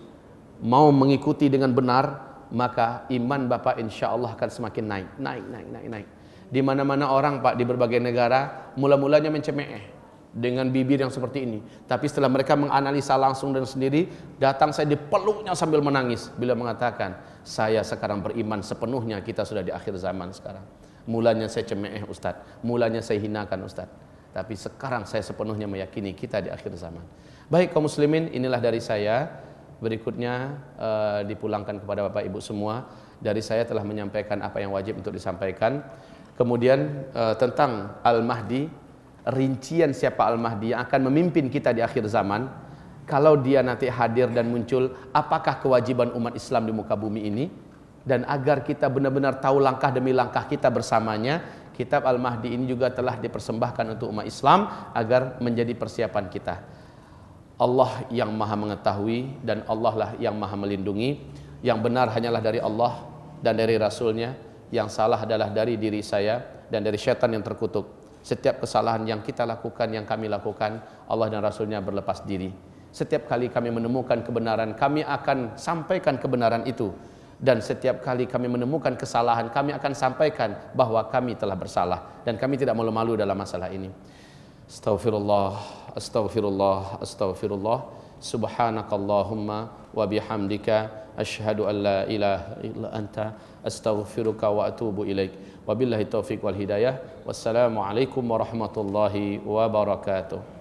mau mengikuti dengan benar, maka iman Bapak insya Allah akan semakin naik. Di mana-mana orang, Pak, di berbagai negara, mula-mulanya mencemeh dengan bibir yang seperti ini, tapi setelah mereka menganalisa langsung dan sendiri, datang saya dipeluknya sambil menangis bila mengatakan, saya sekarang beriman sepenuhnya kita sudah di akhir zaman sekarang. Mulanya saya cemeh, Ustaz, mulanya saya hinakan, Ustaz, tapi sekarang saya sepenuhnya meyakini kita di akhir zaman. Baik kaum muslimin, inilah dari saya. Berikutnya dipulangkan kepada Bapak Ibu semua. Dari saya telah menyampaikan apa yang wajib untuk disampaikan. Kemudian tentang Al-Mahdi, rincian siapa Al-Mahdi yang akan memimpin kita di akhir zaman. Kalau dia nanti hadir dan muncul, apakah kewajiban umat Islam di muka bumi ini? Dan agar kita benar-benar tahu langkah demi langkah kita bersamanya, kitab Al-Mahdi ini juga telah dipersembahkan untuk umat Islam agar menjadi persiapan kita. Allah yang maha mengetahui dan Allah lah yang maha melindungi. Yang benar hanyalah dari Allah dan dari Rasulnya. Yang salah adalah dari diri saya dan dari syaitan yang terkutuk. Setiap kesalahan yang kita lakukan, yang kami lakukan, Allah dan Rasulnya berlepas diri. Setiap kali kami menemukan kebenaran, kami akan sampaikan kebenaran itu. Dan setiap kali kami menemukan kesalahan, kami akan sampaikan bahwa kami telah bersalah. Dan kami tidak malu-malu dalam masalah ini. Astaghfirullah, astaghfirullah, astaghfirullah. Subhanakallahumma wa bihamdika asyhadu an la ilaha illa anta astaghfiruka wa atubu ilaik. Wabillahi taufiq wal hidayah. Wassalamu alaikum warahmatullahi wabarakatuh.